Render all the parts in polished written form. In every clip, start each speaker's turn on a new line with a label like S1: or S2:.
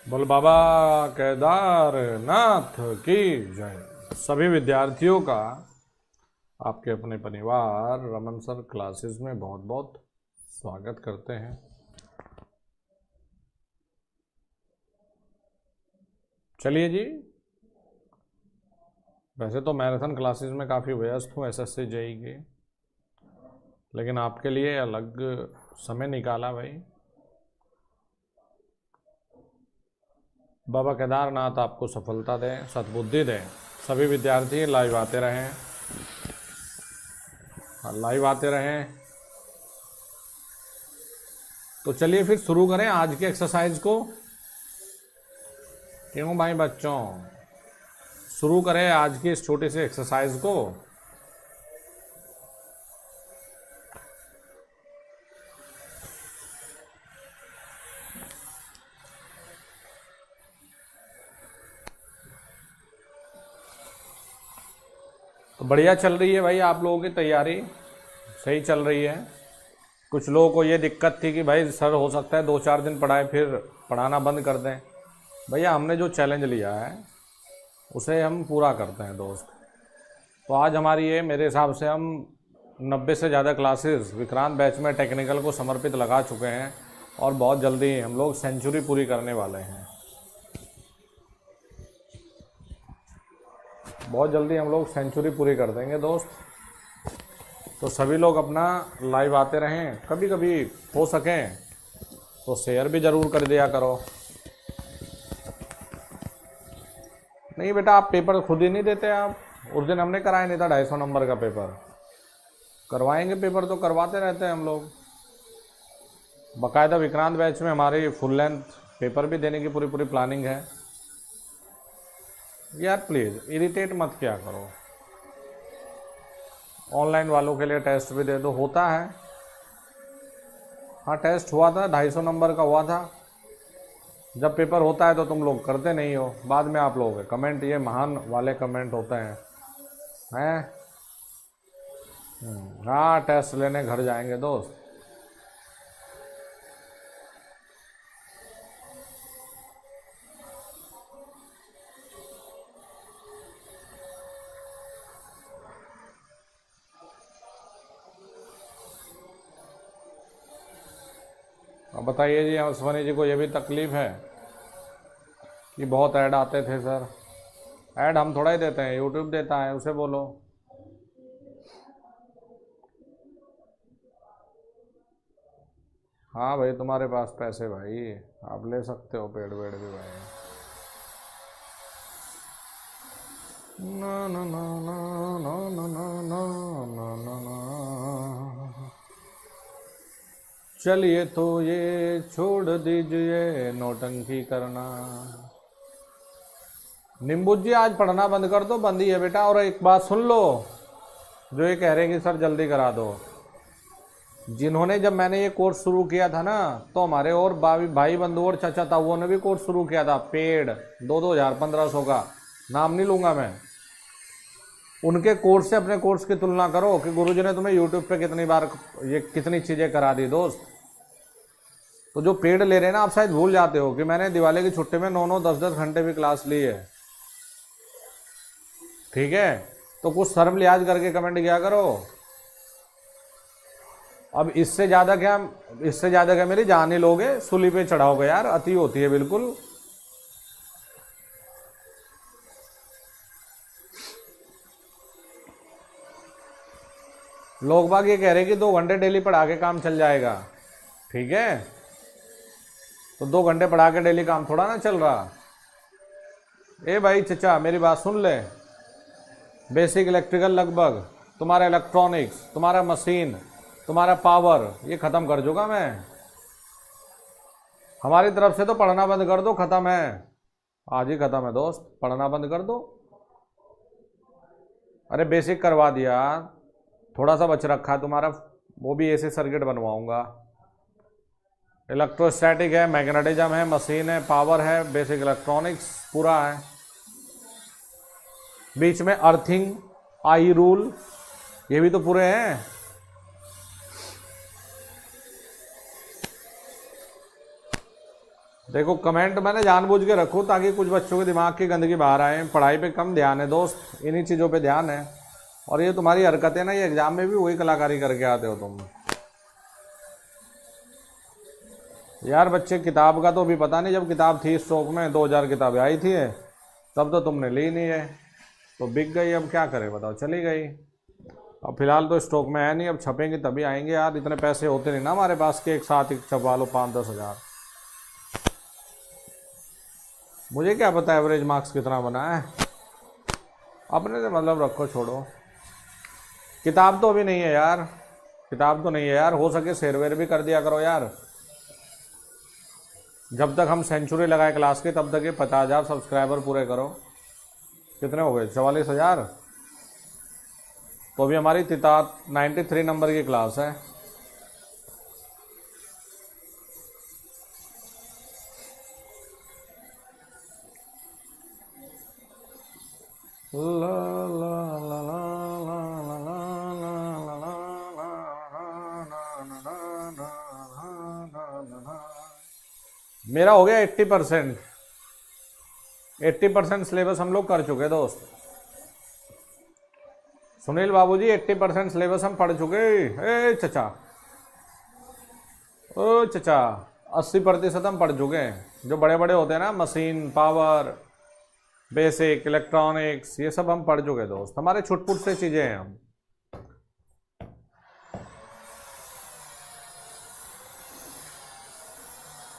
S1: बोल बाबा केदारनाथ की जय। सभी विद्यार्थियों का आपके अपने परिवार रमन सर क्लासेस में बहुत बहुत स्वागत करते हैं। चलिए जी, वैसे तो मैराथन क्लासेस में काफ़ी व्यस्त हूँ एसएससी जेई के, लेकिन आपके लिए अलग समय निकाला भाई। बाबा केदारनाथ आपको सफलता दें, सद्बुद्धि दें। सभी विद्यार्थी लाइव आते रहें, लाइव आते रहें। तो चलिए फिर शुरू करें आज की एक्सरसाइज को। क्यों भाई बच्चों, शुरू करें आज की इस छोटी सी एक्सरसाइज को। तो बढ़िया चल रही है भाई, आप लोगों की तैयारी सही चल रही है। कुछ लोगों को ये दिक्कत थी कि भाई सर हो सकता है 2-4 दिन पढ़ाए फिर पढ़ाना बंद कर दें। भैया हमने जो चैलेंज लिया है उसे हम पूरा करते हैं दोस्त। तो आज हमारी ये मेरे हिसाब से हम 90 से ज़्यादा क्लासेस विक्रांत बैच में टेक्निकल को समर्पित लगा चुके हैं और बहुत जल्दी हम लोग सेंचुरी पूरी करने वाले हैं। बहुत जल्दी हम लोग सेंचुरी पूरी कर देंगे दोस्त। तो सभी लोग अपना लाइव आते रहें, कभी कभी हो सकें तो शेयर भी ज़रूर कर दिया करो। नहीं बेटा, आप पेपर खुद ही नहीं देते। आप उस दिन हमने कराया नहीं था 250 नंबर का पेपर। करवाएंगे पेपर तो करवाते रहते हैं हम लोग। बाकायदा विक्रांत बैच में हमारी फुल लेंथ पेपर भी देने की पूरी पूरी प्लानिंग है। यार प्लीज़ इरिटेट मत किया करो। ऑनलाइन वालों के लिए टेस्ट भी दे दो, होता है। हाँ टेस्ट हुआ था, 250 नंबर का हुआ था। जब पेपर होता है तो तुम लोग करते नहीं हो, बाद में आप लोग कमेंट, ये महान वाले कमेंट होते हैं हाँ टेस्ट लेने घर जाएंगे दोस्त। अब बताइए जी, अश्वनी जी को ये भी तकलीफ है कि बहुत ऐड आते थे सर। ऐड हम थोड़ा ही देते हैं, यूट्यूब देता है, उसे बोलो। हाँ भाई तुम्हारे पास पैसे भाई, आप ले सकते हो पेड़ वेड़ भी भाई। ना ना ना ना ना ना ना ना ना ना ना। चलिए तो ये छोड़ दीजिए नौटंकी करना। नींबू जी आज पढ़ना बंद कर दो, बंद ही है बेटा। और एक बात सुन लो, जो ये कह रहे हैं कि सर जल्दी करा दो, जिन्होंने जब मैंने ये कोर्स शुरू किया था ना, तो हमारे और भाई बंधु और चाचा ताऊओं ने भी कोर्स शुरू किया था, पेड 2-2 हज़ार 1500 का। नाम नहीं लूंगा मैं। उनके कोर्स से अपने कोर्स की तुलना करो कि गुरुजी ने तुम्हें यूट्यूब पे कितनी बार ये कितनी चीज़ें करा दी दोस्त। तो जो पेड ले रहे हैं ना, आप शायद भूल जाते हो कि मैंने दिवाली की छुट्टी में 9-9 10-10 घंटे भी क्लास ली है। ठीक है, तो कुछ शर्म लिहाज करके कमेंट किया करो। अब इससे ज़्यादा क्या मेरी जान ही लोगे, सूली पे चढ़ाओगे यार, अति होती है बिल्कुल। लोग बाग ये कह रहे हैं कि 2 घंटे डेली पढ़ा के काम चल जाएगा। ठीक है, तो 2 घंटे पढ़ा के डेली काम थोड़ा ना चल रहा। ए भाई चचा मेरी बात सुन ले। बेसिक इलेक्ट्रिकल लगभग, तुम्हारा इलेक्ट्रॉनिक्स, तुम्हारा मशीन, तुम्हारा पावर, ये ख़त्म कर दूंगा मैं। हमारी तरफ से तो पढ़ना बंद कर दो, ख़त्म है, आज ही ख़त्म है दोस्त, पढ़ना बंद कर दो। अरे बेसिक करवा दिया, थोड़ा सा बच रखा है तुम्हारा, वो भी एसी सर्किट बनवाऊंगा। इलेक्ट्रोस्टैटिक है, मैग्नेटिज्म है, मशीन है, पावर है, बेसिक इलेक्ट्रॉनिक्स पूरा है। बीच में अर्थिंग, आई रूल, ये भी तो पूरे हैं। देखो कमेंट मैंने जानबूझ के रखूँ ताकि कुछ बच्चों के दिमाग की गंदगी बाहर आए। पढ़ाई पे कम ध्यान है दोस्त, इन्हीं चीज़ों पे ध्यान है। और ये तुम्हारी हरकतें ना, ये एग्जाम में भी वही कलाकारी करके आते हो तुम। यार बच्चे, किताब का तो अभी पता नहीं, जब किताब थी स्टॉक में 2000 किताबें आई थी तब तो तुमने ली नहीं है, तो बिक गई। अब क्या करें बताओ, चली गई। अब फिलहाल तो स्टॉक में है नहीं, अब छपेंगी तभी आएंगे यार। इतने पैसे होते नहीं ना हमारे पास कि एक साथ ही छपवा लो 5-10 हज़ार। मुझे क्या पता एवरेज मार्क्स कितना बना है, अपने से मतलब रखो, छोड़ो। किताब तो अभी नहीं है यार, किताब तो नहीं है यार। हो सके शेयर वेयर भी कर दिया करो यार। जब तक हम सेंचुरी लगाए क्लास के तब तक ये 50,000 सब्सक्राइबर पूरे करो। कितने हो गए? 44,000। तो अभी हमारी 93 नंबर की क्लास है। ला ला ला ला ला ला मेरा हो गया 80%। 80% सिलेबस हम लोग कर चुके दोस्त। सुनील बाबूजी 80% सिलेबस हम पढ़ चुके। ए चचा, ओ चचा, 80% हम पढ़ चुके हैं। जो बड़े बड़े होते हैं ना, मशीन, पावर, बेसिक, इलेक्ट्रॉनिक्स, ये सब हम पढ़ चुके दोस्त। हमारे छुटपुट से चीजें हैं हम।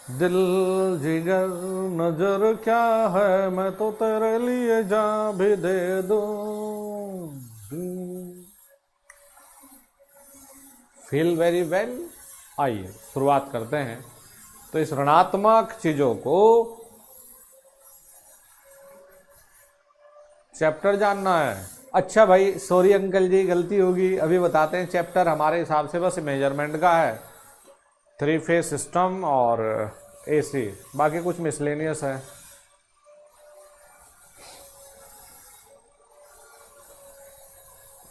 S1: दिल जिगर नजर क्या है, मैं तो तेरे लिए जान भी दे दूं। Feel very well. आइए शुरुआत करते हैं। तो इस ऋणात्मक चीजों को चैप्टर जानना है। अच्छा भाई, सॉरी अंकल जी, गलती होगी, अभी बताते हैं। चैप्टर हमारे हिसाब से बस मेजरमेंट का है, 3 फेज सिस्टम और एसी, बाकी कुछ मिसलेनियस है।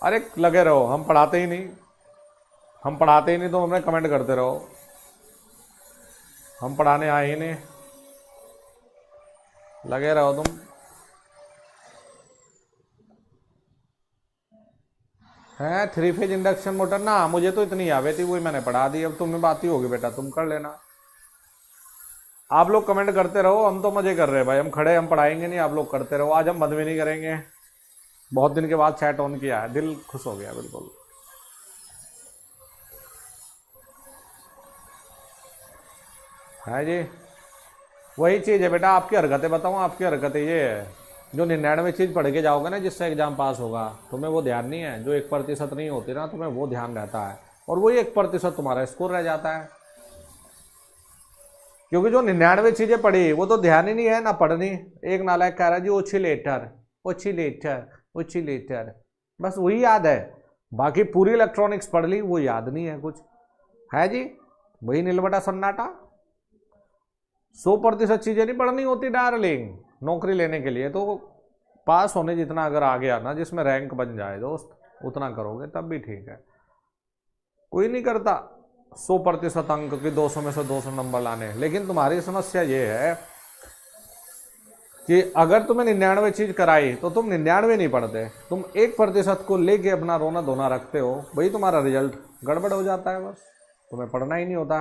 S1: अरे लगे रहो, हम पढ़ाते ही नहीं, हम पढ़ाते ही नहीं तो हमें कमेंट करते रहो। हम पढ़ाने आए ही नहीं, लगे रहो तुम। है 3 फेज इंडक्शन मोटर ना, मुझे तो इतनी आवे थी, वही मैंने पढ़ा दी। अब तुम्हें बात ही होगी बेटा, तुम कर लेना। आप लोग कमेंट करते रहो, हम तो मजे कर रहे हैं भाई। हम खड़े, हम पढ़ाएंगे नहीं, आप लोग करते रहो। आज हम बंद भी नहीं करेंगे। बहुत दिन के बाद चैट ऑन किया है, दिल खुश हो गया बिल्कुल। है जी, वही चीज़ है बेटा। आपकी हरकतें बताऊँ, आपकी हरकतें ये है, जो 99 चीज़ पढ़ के जाओगे ना जिससे एग्जाम पास होगा, तुम्हें वो ध्यान नहीं है। जो 1% नहीं होती ना, तुम्हें वो ध्यान रहता है, और वही 1% तुम्हारा स्कोर रह जाता है। क्योंकि जो 99 चीजें पढ़ी वो तो ध्यान ही नहीं है ना पढ़नी। एक नालायक कह रहा है जी ओसिलेटर, ओसिलेटर, ओसिलेटर, बस वही याद है। बाकी पूरी इलेक्ट्रॉनिक्स पढ़ ली, वो याद नहीं है कुछ। है जी, वही नीलबटा सन्नाटा। 100% चीजें नहीं पढ़नी होती डार्लिंग नौकरी लेने के लिए। तो पास होने जितना अगर आ गया ना, जिसमें रैंक बन जाए दोस्त, उतना करोगे तब भी ठीक है। कोई नहीं करता 100% अंक की 200 में से 200 नंबर लाने। लेकिन तुम्हारी समस्या ये है कि अगर तुम्हें 99 चीज कराई तो तुम 99 नहीं पढ़ते, तुम 1% को लेके अपना रोना धोना रखते हो, वही तुम्हारा रिजल्ट गड़बड़ हो जाता है। बस तुम्हें पढ़ना ही नहीं होता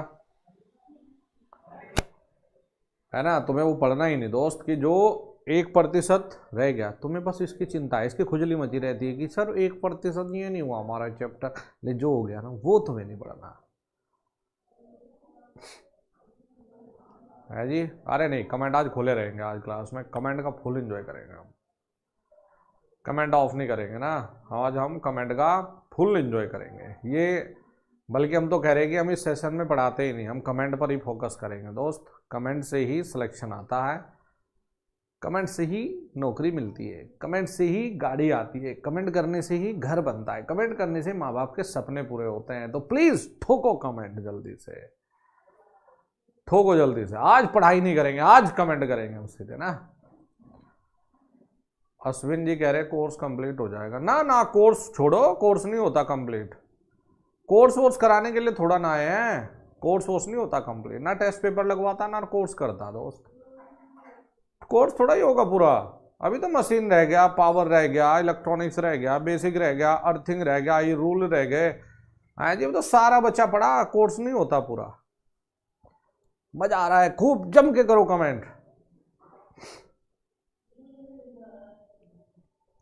S1: है ना, तुम्हें वो पढ़ना ही नहीं दोस्त। कि जो 1% रह गया, तुम्हें बस इसकी चिंता है, इसकी खुजली मची रहती है कि सर 1% ये नहीं हुआ हमारा चैप्टर, लेकिन जो हो गया ना वो तुम्हें नहीं पढ़ना है जी। अरे नहीं, कमेंट आज खुले रहेंगे, आज क्लास में कमेंट का फुल एंजॉय करेंगे हम। कमेंट ऑफ नहीं करेंगे ना, आज हम कमेंट का फुल एंजॉय करेंगे। ये बल्कि हम तो कह रहे हैं कि हम इस सेशन में पढ़ाते ही नहीं, हम कमेंट पर ही फोकस करेंगे दोस्त। कमेंट से ही सिलेक्शन आता है, कमेंट से ही नौकरी मिलती है, कमेंट से ही गाड़ी आती है, कमेंट करने से ही घर बनता है, कमेंट करने से माँ बाप के सपने पूरे होते हैं। तो प्लीज ठोको कमेंट जल्दी से, ठोको जल्दी से। आज पढ़ाई नहीं करेंगे, आज कमेंट करेंगे हम सीधे ना। अश्विन जी कह रहे कोर्स कंप्लीट हो जाएगा ना। ना कोर्स छोड़ो, कोर्स नहीं होता कंप्लीट। कोर्स वोर्स कराने के लिए थोड़ा ना आए हैं, कोर्स वोर्स नहीं होता कंप्लीट, ना टेस्ट पेपर लगवाता ना कोर्स करता दोस्त। कोर्स थोड़ा ही होगा पूरा, अभी तो मशीन रह गया, पावर रह गया, इलेक्ट्रॉनिक्स रह गया, बेसिक रह गया, अर्थिंग रह गया, ये रूल रह गए। हाँ जी, तो सारा बच्चा पढ़ा, कोर्स नहीं होता पूरा। मजा आ रहा है, खूब जम के करो कमेंट।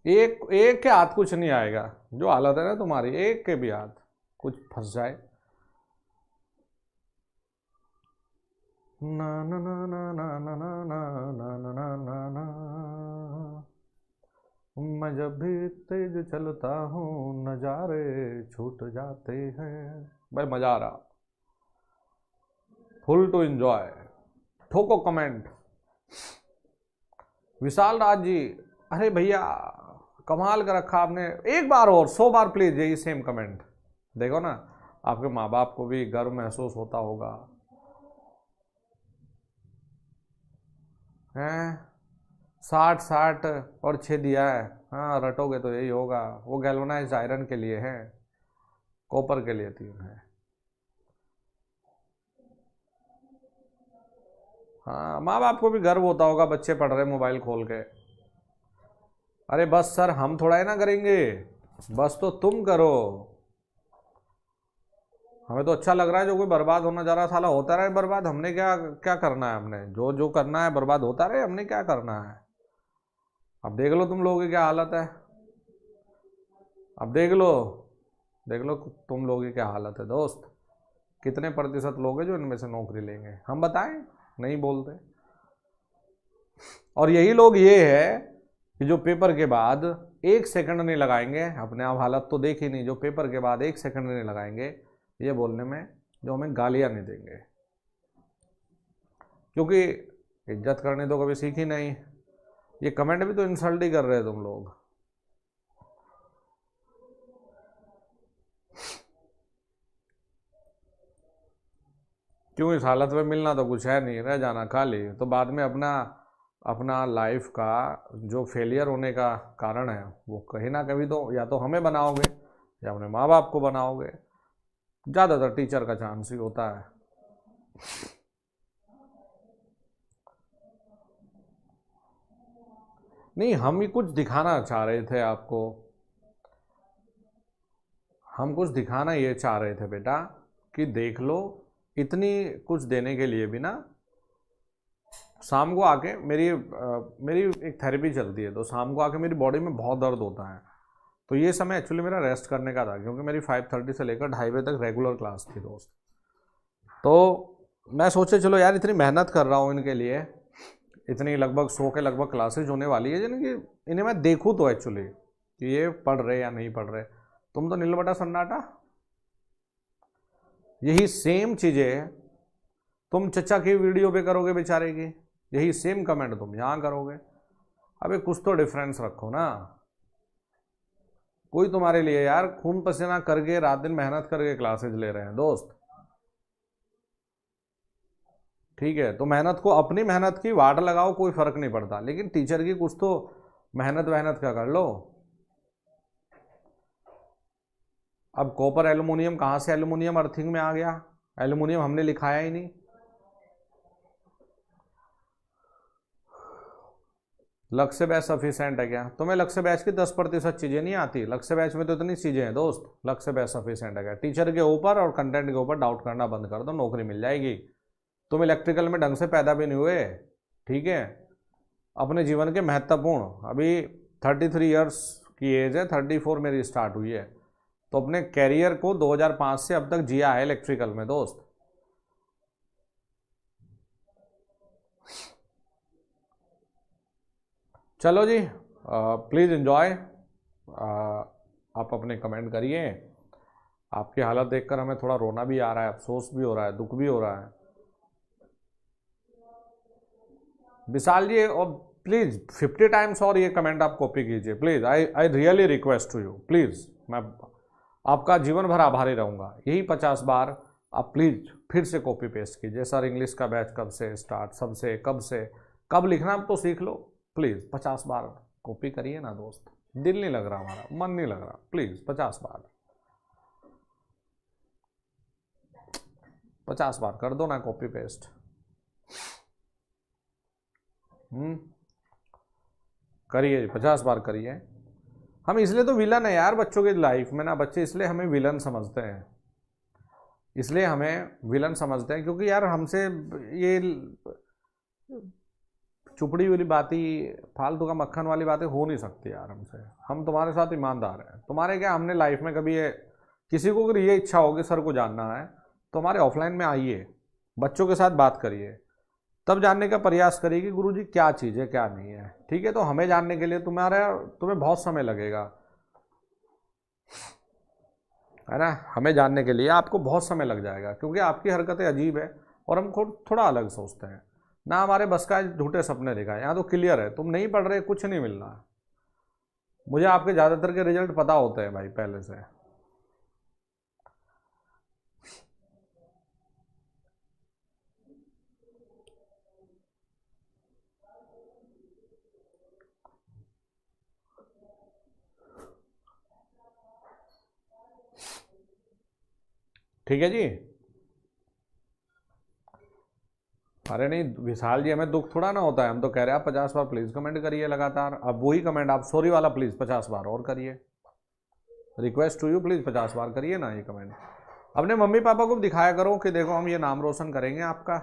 S1: एक के हाथ कुछ नहीं आएगा, जो हालत है ना तुम्हारी, एक के भी हाथ कुछ फंस जाए। ना ना ना ना ना ना ना ना ना ना ना ना, मैं जब भी तेज चलता हूँ नजारे छूट जाते हैं। भाई मजा आ रहा, फुल टू एंजॉय। ठोको कमेंट। विशाल राज जी, अरे भैया कमाल कर रखा आपने, एक बार और 100 बार प्लीज यही सेम कमेंट। देखो ना, आपके माँ बाप को भी गर्व महसूस होता होगा। हैं 60 और 6 दिया है। हाँ रटोगे तो यही होगा। वो गैल्वेनाइज्ड आयरन के लिए है, कॉपर के लिए 3 है। हाँ माँ बाप को भी गर्व होता होगा, बच्चे पढ़ रहे मोबाइल खोल के। अरे बस सर हम थोड़ा ही ना करेंगे, बस तो तुम करो। हमें तो अच्छा लग रहा है, जो कोई बर्बाद होना जा रहा साला होता रहे बर्बाद, हमने क्या क्या करना है, हमने जो जो करना है बर्बाद होता रहे, हमने क्या करना है। अब देख लो तुम लोगों की क्या हालत है, अब देख लो तुम लोगों की क्या हालत है दोस्त। कितने प्रतिशत लोग हैं जो इनमें से नौकरी लेंगे, हम बताएं, नहीं बोलते। और यही लोग ये है कि जो पेपर के बाद 1 सेकंड नहीं लगाएंगे, अपने आप हालत तो देख ही नहीं, जो पेपर के बाद 1 सेकंड नहीं लगाएंगे ये बोलने में जो हमें गालियां नहीं देंगे, क्योंकि इज्जत करनी तो कभी सीखी नहीं। ये कमेंट भी तो इंसल्ट ही कर रहे हैं तुम लोग। क्यों, इस हालत में मिलना तो कुछ है नहीं, रह जाना खाली, तो बाद में अपना अपना लाइफ का जो फेलियर होने का कारण है वो कहीं ना कहीं तो या तो हमें बनाओगे या अपने माँ बाप को बनाओगे। ज़्यादातर टीचर का चांस ही होता है। नहीं, हम ही कुछ दिखाना चाह रहे थे आपको, हम कुछ दिखाना ये चाह रहे थे बेटा कि देख लो, इतनी कुछ देने के लिए भी ना शाम को आके मेरी एक थेरेपी चलती है, तो शाम को आके मेरी बॉडी में बहुत दर्द होता है। तो ये समय एक्चुअली मेरा रेस्ट करने का था, क्योंकि मेरी 5:30 से लेकर 2:30 बजे तक रेगुलर क्लास थी दोस्त। तो मैं सोचे चलो यार इतनी मेहनत कर रहा हूँ इनके लिए, इतनी लगभग 100 के लगभग क्लासेज होने वाली है, यानी कि इन्हें मैं देखूँ तो एक्चुअली कि ये पढ़ रहे या नहीं पढ़ रहे। तुम तो नील बटा सन्नाटा। यही सेम चीज़ें तुम चचा की वीडियो पे करोगे बेचारे की, यही सेम कमेंट तुम यहाँ करोगे। अबे कुछ तो डिफरेंस रखो ना। कोई तुम्हारे लिए यार खून पसीना करके रात दिन मेहनत करके क्लासेज ले रहे हैं दोस्त, ठीक है। तो मेहनत को, अपनी मेहनत की वाट लगाओ, कोई फर्क नहीं पड़ता, लेकिन टीचर की कुछ तो मेहनत का कर लो। अब कॉपर एल्युमिनियम कहाँ से एल्युमिनियम अर्थिंग में आ गया, एल्युमिनियम हमने लिखाया ही नहीं। लक्ष्य बैच सफिशिएंट है क्या? तुम्हें लक्ष्य बैच की 10% चीजें नहीं आती, लक्ष्य बैच में तो इतनी चीजें हैं दोस्त। लक्ष्य बैच सफिशिएंट है क्या? टीचर के ऊपर और कंटेंट के ऊपर डाउट करना बंद कर दो, नौकरी मिल जाएगी। तुम इलेक्ट्रिकल में ढंग से पैदा भी नहीं हुए, ठीक है। अपने जीवन के महत्वपूर्ण, अभी 33 ईयर्स की एज है, 34 मेरी स्टार्ट हुई है, तो अपने कैरियर को 2005 से अब तक जिया है इलेक्ट्रिकल में दोस्त। चलो जी, प्लीज़ एंजॉय। आप अपने कमेंट करिए। आपकी हालत देखकर हमें थोड़ा रोना भी आ रहा है, अफसोस भी हो रहा है, दुख भी हो रहा है। विशाल जी, और प्लीज़ 50 टाइम्स और ये कमेंट आप कॉपी कीजिए please. I really request to you please, मैं आपका जीवन भर आभारी रहूँगा। यही 50 बार आप प्लीज़ फिर से कॉपी पेस्ट कीजिए। सर इंग्लिश का बैच कब से स्टार्ट, सबसे कब लिखना तो सीख लो, प्लीज़ 50 बार कॉपी करिए ना दोस्त। दिल नहीं लग रहा, हमारा मन नहीं लग रहा, प्लीज़ 50 बार। 50 बार कर दो ना कॉपी पेस्ट। करिए 50 बार करिए। हम इसलिए तो विलन है यार बच्चों की लाइफ में ना, बच्चे इसलिए हमें विलन समझते हैं, इसलिए हमें विलन समझते हैं, क्योंकि यार हमसे ये चुपड़ी वाली बातें, फालतू का मक्खन वाली बातें हो नहीं सकती यार हमसे। हम तुम्हारे साथ ईमानदार हैं। तुम्हारे क्या, हमने लाइफ में कभी ये किसी को अगर ये इच्छा हो कि सर को जानना है तो हमारे ऑफलाइन में आइए, बच्चों के साथ बात करिए, तब जानने का प्रयास करिए कि गुरुजी क्या चीज़ है क्या नहीं है। ठीक है, तो हमें जानने के लिए तुम्हें बहुत समय लगेगा, है ना। हमें जानने के लिए आपको बहुत समय लग जाएगा, क्योंकि आपकी हरकतें अजीब है और हम खुद थोड़ा अलग सोचते हैं ना। हमारे बस का झूठे सपने दिखाए। यहाँ तो क्लियर है, तुम नहीं पढ़ रहे, कुछ नहीं मिलना। मुझे आपके ज़्यादातर के रिजल्ट पता होते हैं भाई पहले से। ठीक है जी। अरे नहीं विशाल जी, हमें दुख थोड़ा ना होता है, हम तो कह रहे हैं आप 50 बार प्लीज़ कमेंट करिए लगातार। अब वही कमेंट आप सॉरी वाला प्लीज़ 50 बार और करिए। रिक्वेस्ट टू यू, प्लीज़ 50 बार करिए ना ये कमेंट। अपने मम्मी पापा को भी दिखाया करो कि देखो हम ये नाम रोशन करेंगे आपका,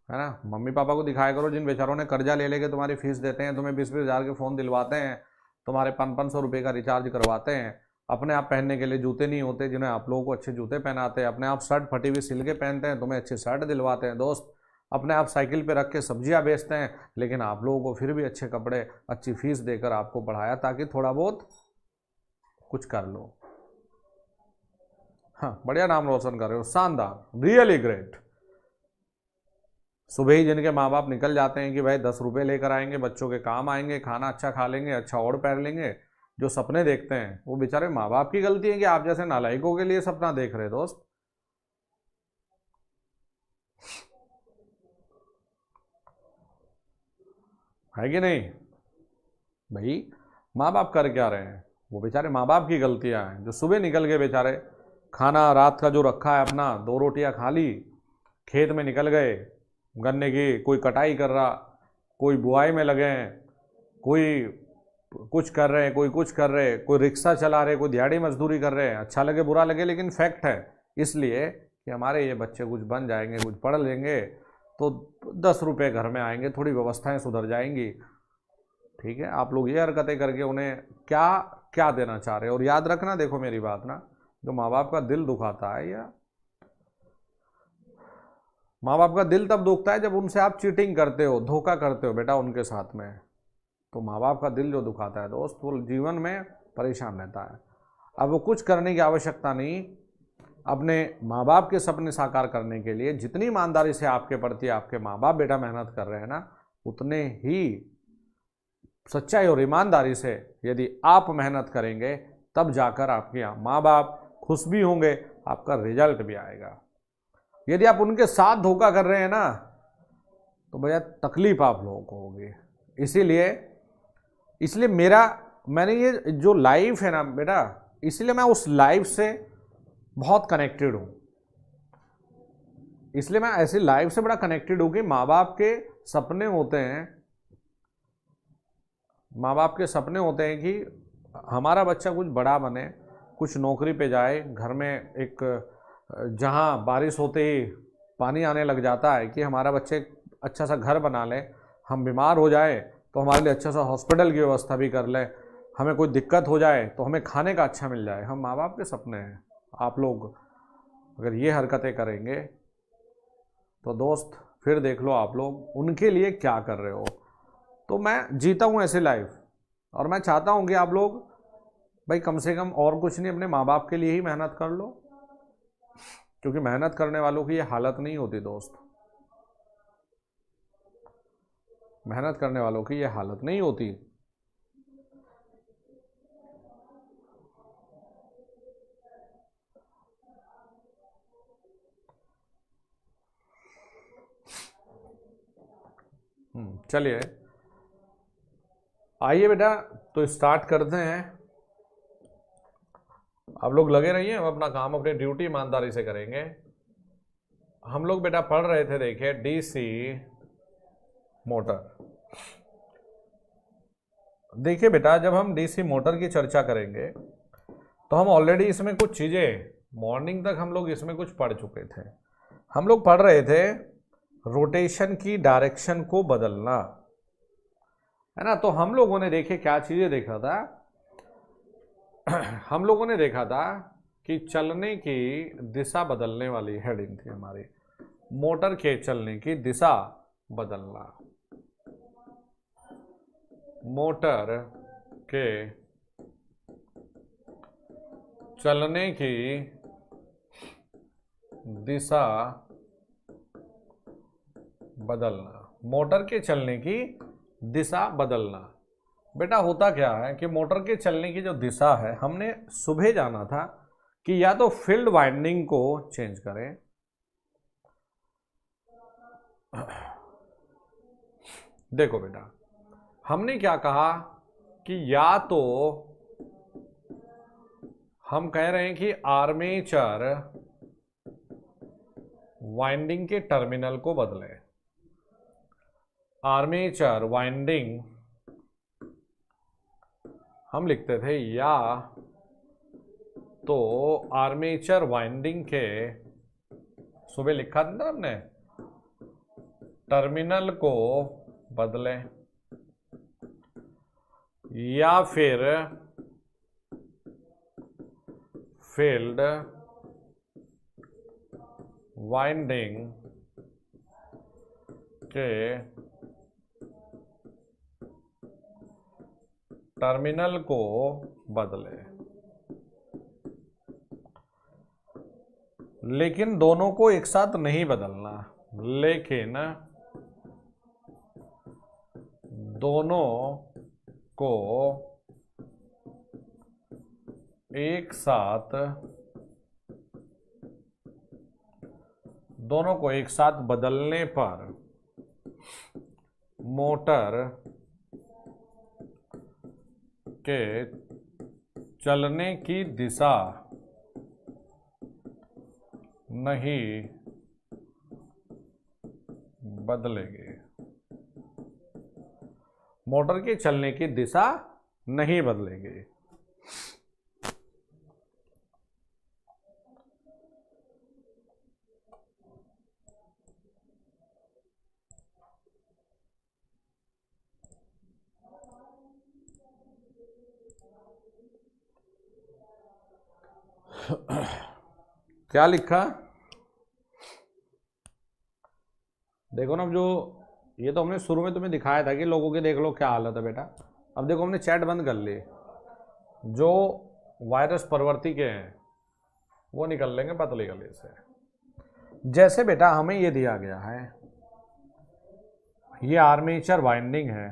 S1: है ना। मम्मी पापा को दिखाया करो जिन बेचारों ने कर्जा ले लेके तुम्हारी फीस देते हैं, तुम्हें 20-20 हज़ार के फ़ोन दिलवाते हैं, तुम्हारे 500-500 रुपये का रिचार्ज करवाते हैं, अपने आप पहनने के लिए जूते नहीं होते जिन्हें आप लोगों को अच्छे जूते पहनाते हैं, अपने आप शर्ट फटी हुई सिल के पहनते हैं, तुम्हें अच्छी शर्ट दिलवाते हैं दोस्त, अपने आप साइकिल पे रख के सब्जियां बेचते हैं, लेकिन आप लोगों को फिर भी अच्छे कपड़े अच्छी फीस देकर आपको पढ़ाया ताकि थोड़ा बहुत कुछ कर लो। हाँ, बढ़िया नाम रोशन कर रहे हो, शानदार, रियली ग्रेट। सुबह ही जिनके माँ बाप निकल जाते हैं कि भाई 10 रुपये लेकर आएंगे, बच्चों के काम आएंगे, खाना अच्छा खा लेंगे, अच्छा और पहन लेंगे, जो सपने देखते हैं वो बेचारे माँ बाप की गलती है कि आप जैसे नालायकों के लिए सपना देख रहे दोस्त। है कि नहीं भाई। माँ बाप कर क्या रहे हैं, वो बेचारे माँ बाप की गलतियां हैं जो सुबह निकल गए बेचारे, खाना रात का जो रखा है अपना 2 रोटियां खा ली, खेत में निकल गए, गन्ने की कोई कटाई कर रहा, कोई बुआई में लगे हैं, कोई कुछ कर रहे हैं, कोई कुछ कर रहे हैं, कोई रिक्शा चला रहे, कोई दिहाड़ी मजदूरी कर रहे हैं। अच्छा लगे बुरा लगे लेकिन फैक्ट है, इसलिए कि हमारे ये बच्चे कुछ बन जाएंगे, कुछ पढ़ लेंगे तो 10 रुपये घर में आएंगे, थोड़ी व्यवस्थाएं सुधर जाएंगी। ठीक है, आप लोग ये हरकतें करके उन्हें क्या क्या देना चाह रहे हो। और याद रखना, देखो मेरी बात ना, जो माँ बाप का दिल दुखाता है, या माँ बाप का दिल तब दुखता है जब उनसे आप चीटिंग करते हो, धोखा करते हो बेटा उनके साथ में, तो माँ बाप का दिल जो दुखाता है दोस्त, वो जीवन में परेशान रहता है। अब वो कुछ करने की आवश्यकता नहीं, अपने माँ बाप के सपने साकार करने के लिए जितनी ईमानदारी से आपके प्रति आपके माँ बाप बेटा मेहनत कर रहे हैं ना, उतने ही सच्चाई और ईमानदारी से यदि आप मेहनत करेंगे तब जाकर आपके माँ बाप खुश भी होंगे, आपका रिजल्ट भी आएगा। यदि आप उनके साथ धोखा कर रहे हैं ना, तो भैया तकलीफ आप लोगों को होगी। इसलिए मैंने ये जो लाइफ है ना बेटा, इसलिए मैं उस लाइफ से बहुत कनेक्टेड हूं। इसलिए मैं ऐसी लाइफ से बड़ा कनेक्टेड हूं कि माँ बाप के सपने होते हैं, माँ बाप के सपने होते हैं कि हमारा बच्चा कुछ बड़ा बने, कुछ नौकरी पे जाए, घर में एक जहाँ बारिश होते ही पानी आने लग जाता है कि हमारा बच्चे अच्छा सा घर बना ले, हम बीमार हो जाए तो हमारे लिए अच्छा सा हॉस्पिटल की व्यवस्था भी कर ले, हमें कोई दिक्कत हो जाए तो हमें खाने का अच्छा मिल जाए। हम माँ बाप के सपने हैं। आप लोग अगर ये हरकतें करेंगे तो दोस्त फिर देख लो आप लोग उनके लिए क्या कर रहे हो। तो मैं जीता हूँ ऐसी लाइफ, और मैं चाहता हूँ कि आप लोग भाई कम से कम और कुछ नहीं, अपने माँ बाप के लिए ही मेहनत कर लो, क्योंकि मेहनत करने वालों की ये हालत नहीं होती दोस्त, मेहनत करने वालों की ये हालत नहीं होती। चलिए आइए बेटा, तो स्टार्ट करते हैं आप लोग लगे रहिए, हम अपना काम अपनी ड्यूटी ईमानदारी से करेंगे। हम लोग बेटा पढ़ रहे थे, देखिए डीसी मोटर। देखिए बेटा जब हम डीसी मोटर की चर्चा करेंगे तो हम ऑलरेडी इसमें कुछ चीजें मॉर्निंग तक हम लोग इसमें कुछ पढ़ चुके थे। हम लोग पढ़ रहे थे रोटेशन की डायरेक्शन को बदलना, है ना। तो हम लोगों ने देखे क्या चीजें देखा था, हम लोगों ने देखा था कि चलने की दिशा बदलने वाली हेडिंग थी हमारी, मोटर के चलने की दिशा बदलना। मोटर के चलने की दिशा बदलना, मोटर के चलने की दिशा बदलना। बेटा होता क्या है कि मोटर के चलने की जो दिशा है, हमने सुबह जाना था कि या तो फील्ड वाइंडिंग को चेंज करें, देखो बेटा हमने क्या कहा कि या तो हम कह रहे हैं कि आर्मेचर वाइंडिंग के टर्मिनल को बदले। आर्मेचर वाइंडिंग हम लिखते थे या तो आर्मेचर वाइंडिंग के, सुबह लिखा था ना हमने, टर्मिनल को बदले, या फिर फील्ड वाइंडिंग के टर्मिनल को बदले। लेकिन दोनों को एक साथ नहीं बदलना, लेकिन दोनों को एक साथ, दोनों को एक साथ बदलने पर मोटर के चलने की दिशा नहीं बदलेगी। मोटर के चलने की दिशा नहीं बदलेगी। क्या लिखा, देखो ना, जो ये तो हमने शुरू में तुम्हें दिखाया था कि लोगों के देख लो क्या हालत है बेटा। अब देखो हमने चैट बंद कर ली, जो वायरस प्रवृत्ति के हैं वो निकल लेंगे पतली गली से। जैसे बेटा हमें ये दिया गया है, ये आर्मेचर वाइंडिंग है,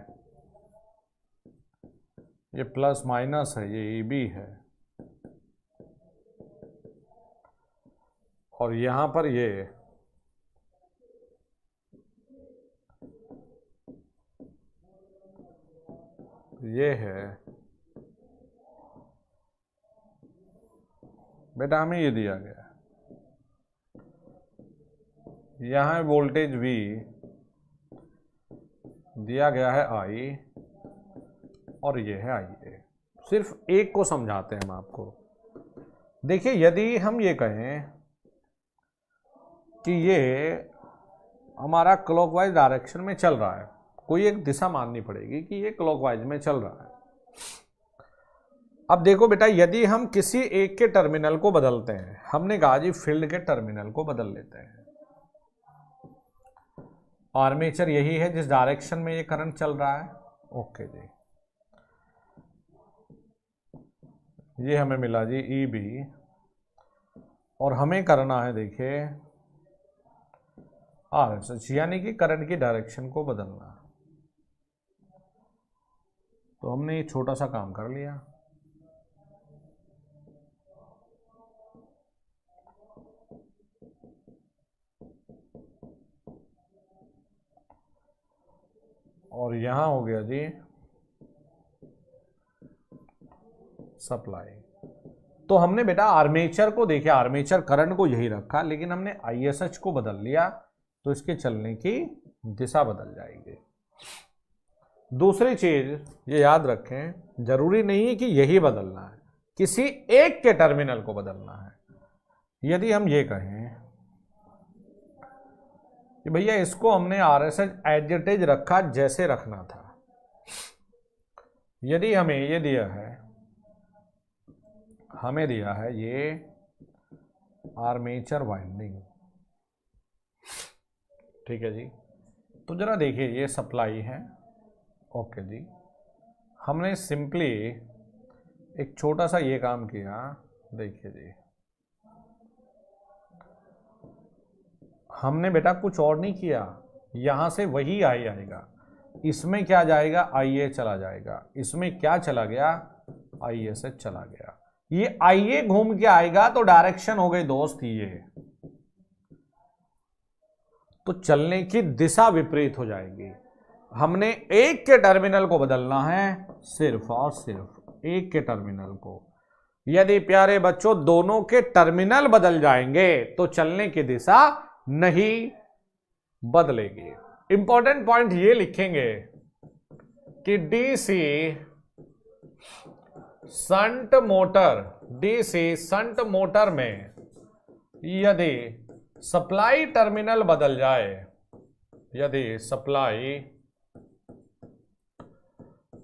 S1: ये प्लस माइनस है, ये ईबी है, और यहां पर ये है बेटा, हमें ये दिया गया है, यहां वोल्टेज V दिया गया है I, और ये है IA। सिर्फ एक को समझाते हैं हम आपको। देखिए यदि हम ये कहें कि ये हमारा क्लॉकवाइज डायरेक्शन में चल रहा है, कोई एक दिशा माननी पड़ेगी कि ये क्लॉकवाइज में चल रहा है। अब देखो बेटा, यदि हम किसी एक के टर्मिनल को बदलते हैं, हमने कहा जी फील्ड के टर्मिनल को बदल लेते हैं। आर्मेचर यही है जिस डायरेक्शन में ये करंट चल रहा है। ओके जी, ये हमें मिला जी EB, और हमें करना है देखिए RSH, यानी कि करंट की डायरेक्शन को बदलना। तो हमने ये छोटा सा काम कर लिया। और यहां हो गया जी सप्लाई। तो हमने बेटा आर्मेचर को देखा, आर्मेचर करंट को यही रखा, लेकिन हमने ISH को बदल लिया, तो इसके चलने की दिशा बदल जाएगी। दूसरी चीज ये याद रखें, जरूरी नहीं है कि यही बदलना है, किसी एक के टर्मिनल को बदलना है। यदि हम ये कहें कि भैया इसको हमने RSH एज इट इज रखा जैसे रखना था, यदि हमें ये दिया है, हमें दिया है ये आर्मेचर वाइंडिंग, ठीक है जी, तो जरा देखिए ये सप्लाई है, ओके जी, हमने सिंपली एक छोटा सा ये काम किया, देखिए जी, हमने बेटा कुछ और नहीं किया, यहां से वही आई आएगा, इसमें क्या जाएगा, IA चला जाएगा, इसमें क्या चला गया, ISH चला गया, ये IA घूम के आएगा तो डायरेक्शन हो गई दोस्त ये, तो चलने की दिशा विपरीत हो जाएगी। हमने एक के टर्मिनल को बदलना है, सिर्फ और सिर्फ एक के टर्मिनल को। यदि प्यारे बच्चों दोनों के टर्मिनल बदल जाएंगे तो चलने की दिशा नहीं बदलेगी। इंपॉर्टेंट पॉइंट ये लिखेंगे कि डीसी संट मोटर में यदि सप्लाई टर्मिनल बदल जाए, यदि सप्लाई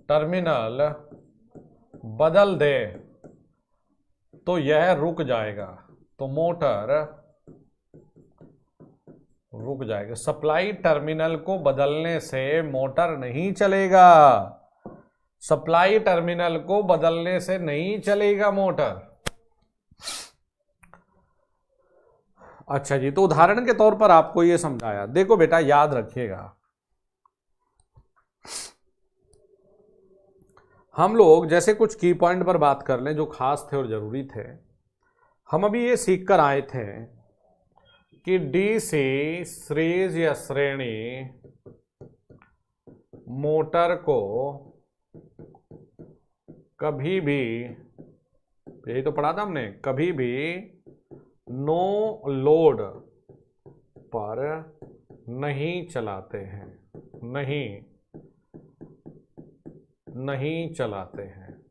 S1: टर्मिनल बदल दे तो यह रुक जाएगा, तो मोटर रुक जाएगा। सप्लाई टर्मिनल को बदलने से मोटर नहीं चलेगा, सप्लाई टर्मिनल को बदलने से नहीं चलेगा मोटर। अच्छा जी, तो उदाहरण के तौर पर आपको यह समझाया, देखो बेटा याद रखिएगा, हम लोग जैसे कुछ की पॉइंट पर बात कर लें जो खास थे और जरूरी थे। हम अभी ये सीख कर आए थे कि डीसी सीरीज या श्रेणी मोटर को कभी भी, यही तो पढ़ा था हमने, कभी भी नो लोड पर नहीं चलाते हैं, नहीं चलाते हैं,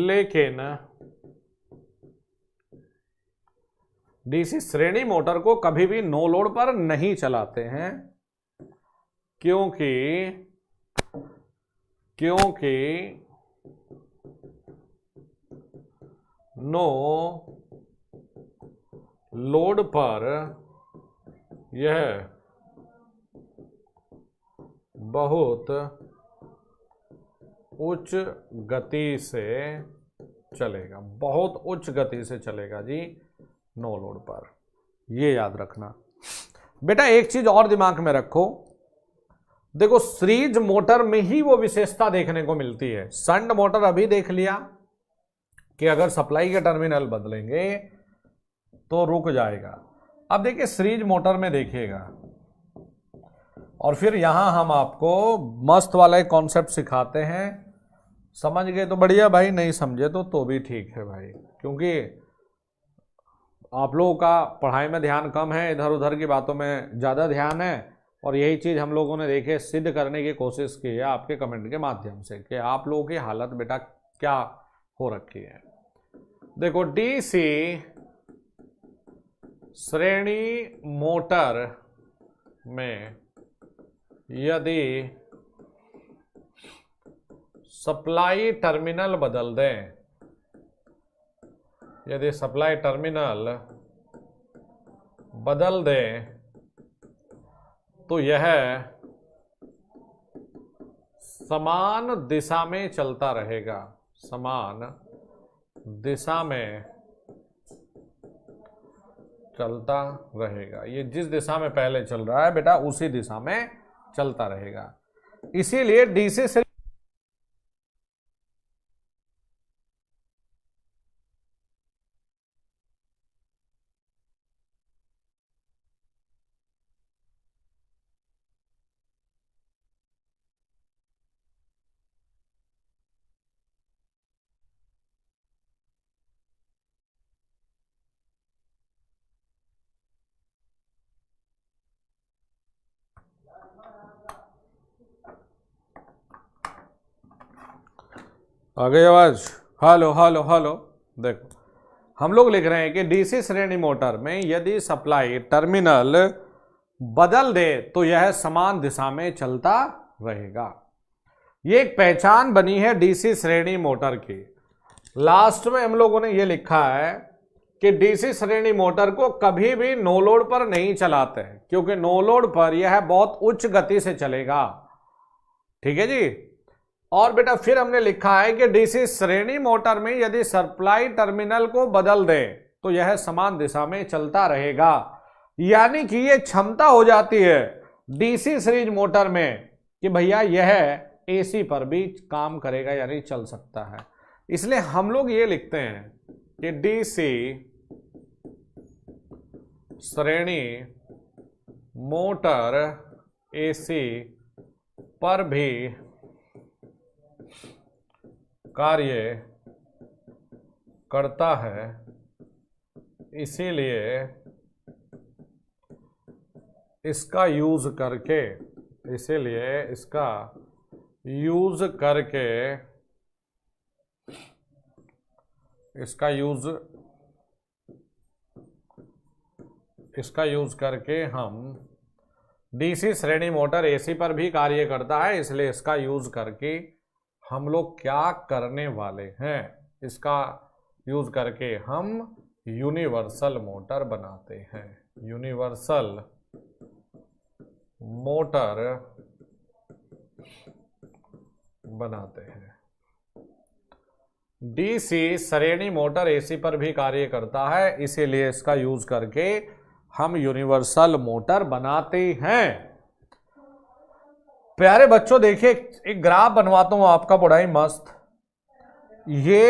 S1: लेकिन डीसी श्रेणी मोटर को कभी भी नो लोड पर नहीं चलाते हैं, क्योंकि नो लोड पर यह बहुत उच्च गति से चलेगा, बहुत उच्च गति से चलेगा जी नो लोड पर। ये याद रखना बेटा। एक चीज और दिमाग में रखो, देखो सीरीज मोटर में ही वो विशेषता देखने को मिलती है। शंट मोटर अभी देख लिया कि अगर सप्लाई के टर्मिनल बदलेंगे तो रुक जाएगा। अब देखिए सीरीज मोटर में देखिएगा, और फिर यहां हम आपको मस्त वाला एक कॉन्सेप्ट सिखाते हैं। समझ गए तो बढ़िया भाई, नहीं समझे तो भी ठीक है भाई, क्योंकि आप लोगों का पढ़ाई में ध्यान कम है, इधर उधर की बातों में ज़्यादा ध्यान है। और यही चीज़ हम लोगों ने देखे सिद्ध करने की कोशिश की है आपके कमेंट के माध्यम से कि आप लोगों की हालत बेटा क्या हो रखी है। देखो डीसी श्रेणी मोटर में यदि सप्लाई टर्मिनल बदल दें, यदि सप्लाई टर्मिनल बदल दें तो यह समान दिशा में चलता रहेगा, समान दिशा में चलता रहेगा। ये जिस दिशा में पहले चल रहा है बेटा उसी दिशा में चलता रहेगा। इसीलिए डीसी से आ गई आवाज? Hello hello hello. देखो हम लोग लिख रहे हैं कि डीसी श्रेणी मोटर में यदि सप्लाई टर्मिनल बदल दे तो यह समान दिशा में चलता रहेगा। ये एक पहचान बनी है डीसी श्रेणी मोटर की। लास्ट में हम लोगों ने ये लिखा है कि डीसी श्रेणी मोटर को कभी भी नो लोड पर नहीं चलाते हैं, क्योंकि नो लोड पर यह बहुत उच्च गति से चलेगा। ठीक है जी। और बेटा फिर हमने लिखा है कि डीसी श्रेणी मोटर में यदि सप्लाई टर्मिनल को बदल दे तो यह समान दिशा में चलता रहेगा। यानी कि यह क्षमता हो जाती है डीसी सीरीज मोटर में कि भैया यह एसी पर भी काम करेगा, यानी चल सकता है। इसलिए हम लोग ये लिखते हैं कि डीसी श्रेणी मोटर एसी पर भी कार्य करता है, इसीलिए इसका यूज करके इसका यूज करके हम डीसी श्रेणी मोटर एसी पर भी कार्य करता है, इसलिए इसका यूज करके हम लोग क्या करने वाले हैं, इसका यूज करके हम यूनिवर्सल मोटर बनाते हैं। यूनिवर्सल मोटर बनाते हैं। डीसी श्रेणी मोटर एसी पर भी कार्य करता है, इसीलिए इसका यूज करके हम यूनिवर्सल मोटर बनाते हैं। प्यारे बच्चों देखिए, एक ग्राफ बनवाता हूं आपका बड़ा ही मस्त। ये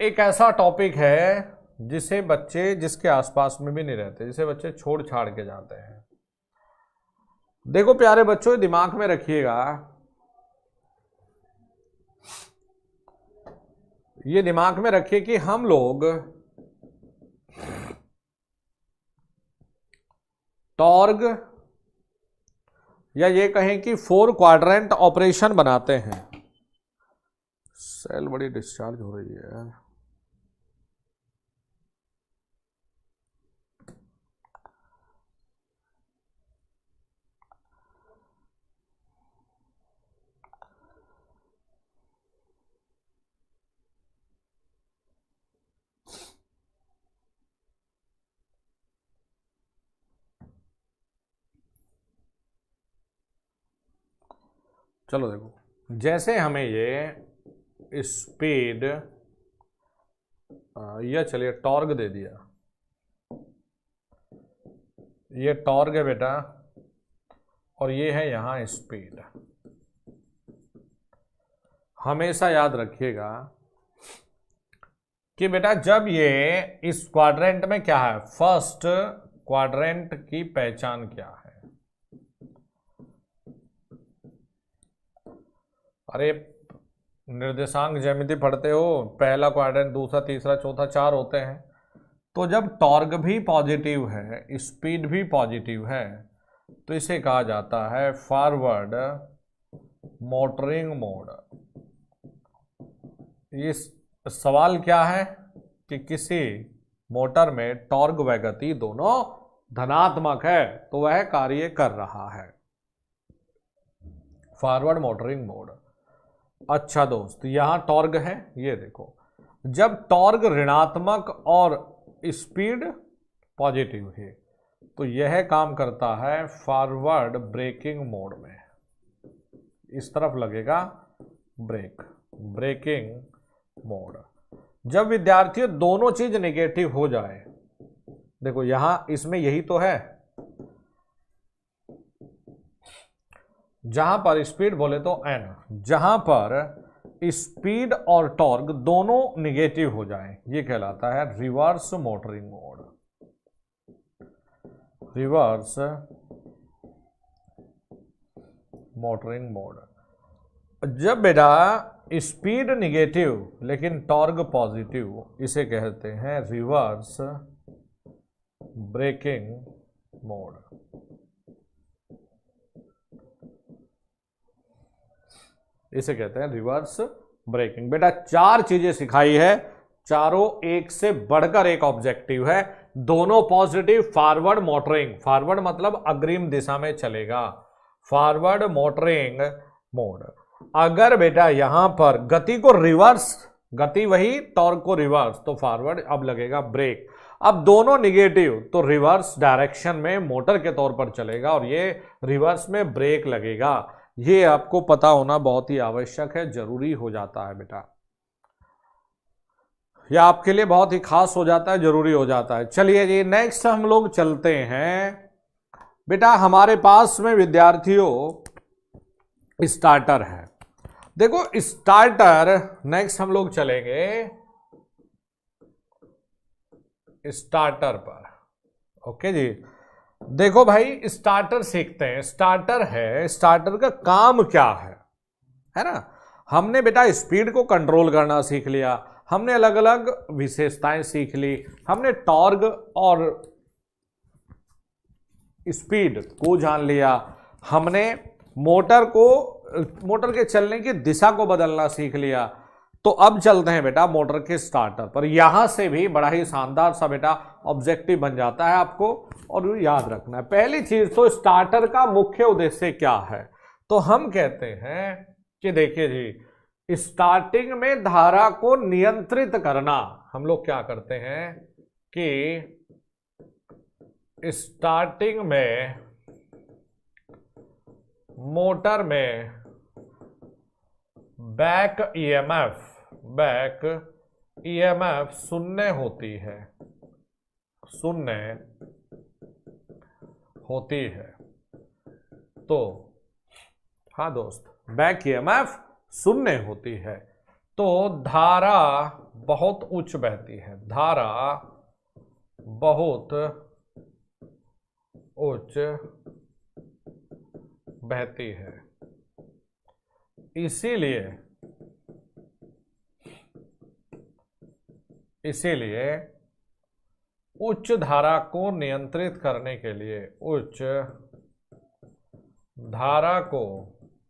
S1: एक ऐसा टॉपिक है जिसे बच्चे जिसके आसपास में भी नहीं रहते, जिसे बच्चे छोड़ छाड़ के जाते हैं। देखो प्यारे बच्चों, दिमाग में रखिएगा, ये दिमाग में रखिए कि हम लोग टॉर्क या ये कहें कि 4 क्वाड्रेंट ऑपरेशन बनाते हैं। सेल बड़ी डिस्चार्ज हो रही है। चलो देखो, जैसे हमें ये स्पीड या चलिए टॉर्क दे दिया, ये टॉर्क है बेटा, और ये है यहां स्पीड। हमेशा याद रखिएगा कि बेटा जब ये इस क्वाड्रेंट में क्या है, फर्स्ट क्वाड्रेंट की पहचान क्या है। अरे निर्देशांक ज्यामिति पढ़ते हो, पहला क्वाड्रेंट, दूसरा, तीसरा, चौथा, 4 होते हैं। तो जब टॉर्क भी पॉजिटिव है, स्पीड भी पॉजिटिव है, तो इसे कहा जाता है फॉरवर्ड मोटरिंग मोड। इस सवाल क्या है कि किसी मोटर में टॉर्क व गति दोनों धनात्मक है तो वह कार्य कर रहा है, फॉरवर्ड मोटरिंग मोड। अच्छा दोस्त, यहां टॉर्क है, ये देखो, जब टॉर्क ऋणात्मक और स्पीड पॉजिटिव है तो यह काम करता है फॉरवर्ड ब्रेकिंग मोड में। इस तरफ लगेगा ब्रेकिंग मोड। जब विद्यार्थियों दोनों चीज नेगेटिव हो जाए, देखो यहां इसमें यही तो है, जहां पर स्पीड बोले तो n, जहां पर स्पीड और टॉर्क दोनों निगेटिव हो जाए, ये कहलाता है reverse motoring mode. Reverse motoring mode. जब बेटा स्पीड निगेटिव लेकिन टॉर्क पॉजिटिव, इसे कहते हैं रिवर्स ब्रेकिंग मोड। इसे कहते हैं रिवर्स ब्रेकिंग। बेटा 4 चीजें सिखाई है, चारों एक से बढ़कर एक ऑब्जेक्टिव है, दोनों पॉजिटिव। फॉरवर्ड मोटरिंग, फॉरवर्ड मतलब अग्रिम दिशा में चलेगा, फॉरवर्ड मोटरिंग मोड। अगर बेटा यहां पर गति को रिवर्स, गति वही, टॉर्क को रिवर्स, तो फॉरवर्ड, अब लगेगा ब्रेक। अब दोनों निगेटिव तो रिवर्स डायरेक्शन में मोटर के तौर पर चलेगा और ये रिवर्स में ब्रेक लगेगा। ये आपको पता होना बहुत ही आवश्यक है, जरूरी हो जाता है बेटा, या आपके लिए बहुत ही खास हो जाता है, जरूरी हो जाता है। चलिए जी नेक्स्ट हम लोग चलते हैं। बेटा हमारे पास में विद्यार्थियों स्टार्टर है। देखो स्टार्टर, नेक्स्ट हम लोग चलेंगे स्टार्टर पर। ओके जी, देखो भाई स्टार्टर सीखते हैं। स्टार्टर है, स्टार्टर का काम क्या है ना। हमने बेटा स्पीड को कंट्रोल करना सीख लिया, हमने अलग अलग विशेषताएं सीख ली, हमने टॉर्क और स्पीड को जान लिया, हमने मोटर के चलने की दिशा को बदलना सीख लिया। तो अब चलते हैं बेटा मोटर के स्टार्टर पर। यहां से भी बड़ा ही शानदार सा बेटा ऑब्जेक्टिव बन जाता है आपको, और याद रखना है पहली चीज तो स्टार्टर का मुख्य उद्देश्य क्या है। तो हम कहते हैं कि देखिए जी, स्टार्टिंग में धारा को नियंत्रित करना। हम लोग क्या करते हैं कि स्टार्टिंग में मोटर में बैक ईएमएफ शून्य होती है, शून्य होती है। तो हाँ दोस्त, बैक ईएमएफ शून्य होती है तो धारा बहुत उच्च बहती है, धारा बहुत उच्च बहती है। इसीलिए उच्च धारा को नियंत्रित करने के लिए, उच्च धारा को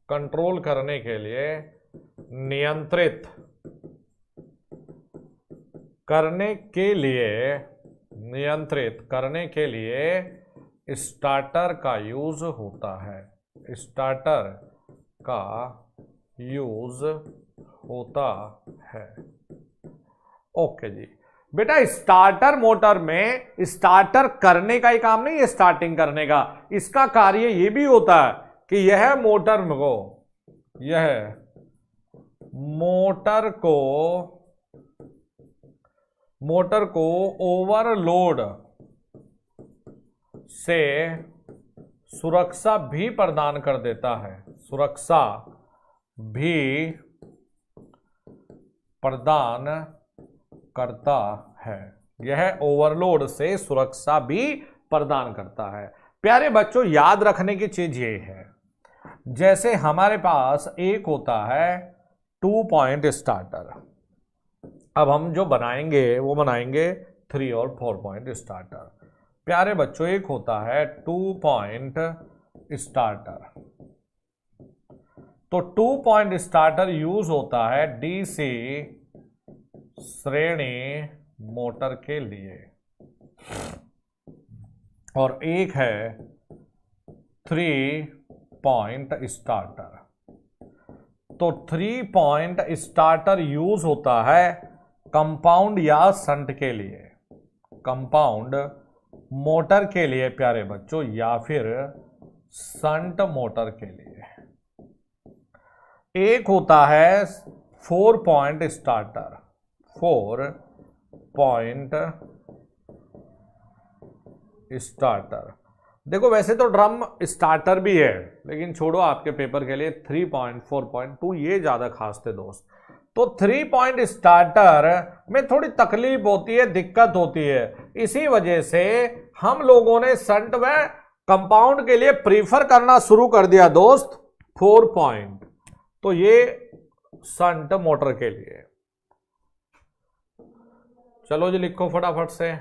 S1: कंट्रोल करने के लिए, नियंत्रित करने के लिए स्टार्टर का यूज होता है, स्टार्टर का यूज होता है। ओके जी बेटा, स्टार्टर मोटर में स्टार्टर करने का ही काम नहीं है, स्टार्टिंग करने का। इसका कार्य यह भी होता है कि यह मोटर को ओवरलोड से सुरक्षा भी प्रदान कर देता है, सुरक्षा भी प्रदान करता है। यह ओवरलोड से सुरक्षा भी प्रदान करता है। प्यारे बच्चों याद रखने की चीज ये है, जैसे हमारे पास एक होता है 2 पॉइंट स्टार्टर, अब हम जो बनाएंगे वो बनाएंगे 3 और 4 पॉइंट स्टार्टर। प्यारे बच्चों एक होता है 2 पॉइंट स्टार्टर, तो 2 पॉइंट स्टार्टर यूज होता है डीसी श्रेणी मोटर के लिए, और एक है 3 पॉइंट स्टार्टर। तो 3 पॉइंट स्टार्टर यूज होता है कंपाउंड या शंट के लिए, कंपाउंड मोटर के लिए प्यारे बच्चों, या फिर शंट मोटर के लिए। एक होता है 4 पॉइंट स्टार्टर, 4 पॉइंट स्टार्टर। देखो वैसे तो ड्रम स्टार्टर भी है, लेकिन छोड़ो आपके पेपर के लिए 3 पॉइंट 4.2 ये ज्यादा खास थे दोस्त। तो 3 पॉइंट स्टार्टर में थोड़ी तकलीफ होती है, दिक्कत होती है, इसी वजह से हम लोगों ने शंट व कंपाउंड के लिए प्रीफर करना शुरू कर दिया दोस्त 4 पॉइंट। तो ये शंट मोटर के लिए। चलो जी लिखो फटाफट से।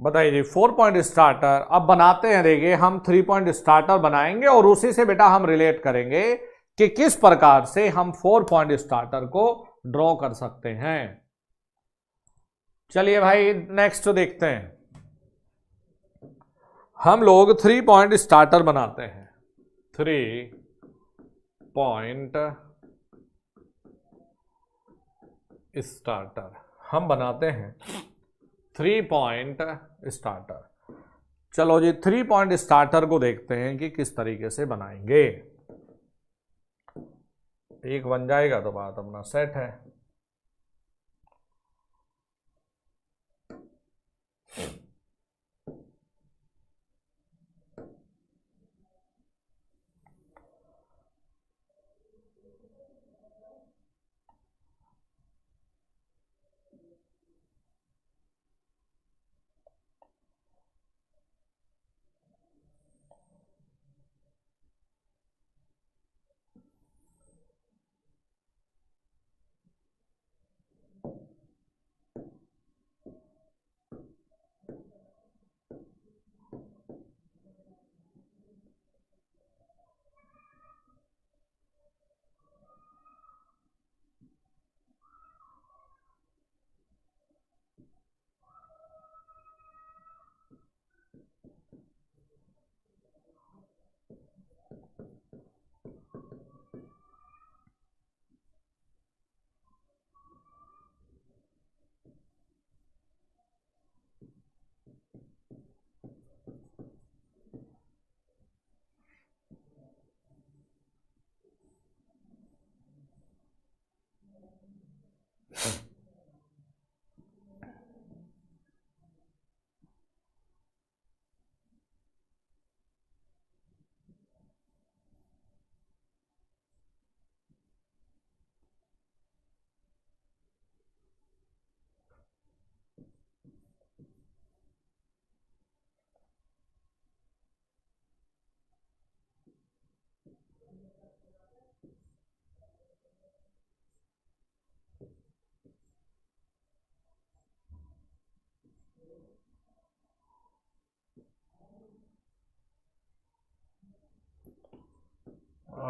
S1: बताइए जी, 4 पॉइंट स्टार्टर अब बनाते हैं। देखिए हम 3 पॉइंट स्टार्टर बनाएंगे और उसी से बेटा हम रिलेट करेंगे कि किस प्रकार से हम 4 पॉइंट स्टार्टर को ड्रॉ कर सकते हैं। चलिए भाई नेक्स्ट देखते हैं। हम लोग 3 पॉइंट स्टार्टर बनाते हैं। 3 पॉइंट स्टार्टर हम बनाते हैं। 3 पॉइंट स्टार्टर। चलो जी 3 पॉइंट स्टार्टर को देखते हैं कि किस तरीके से बनाएंगे। एक बन जाएगा तो बात अपना सेट है।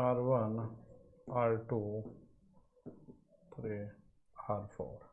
S1: R1 R2 3 R4।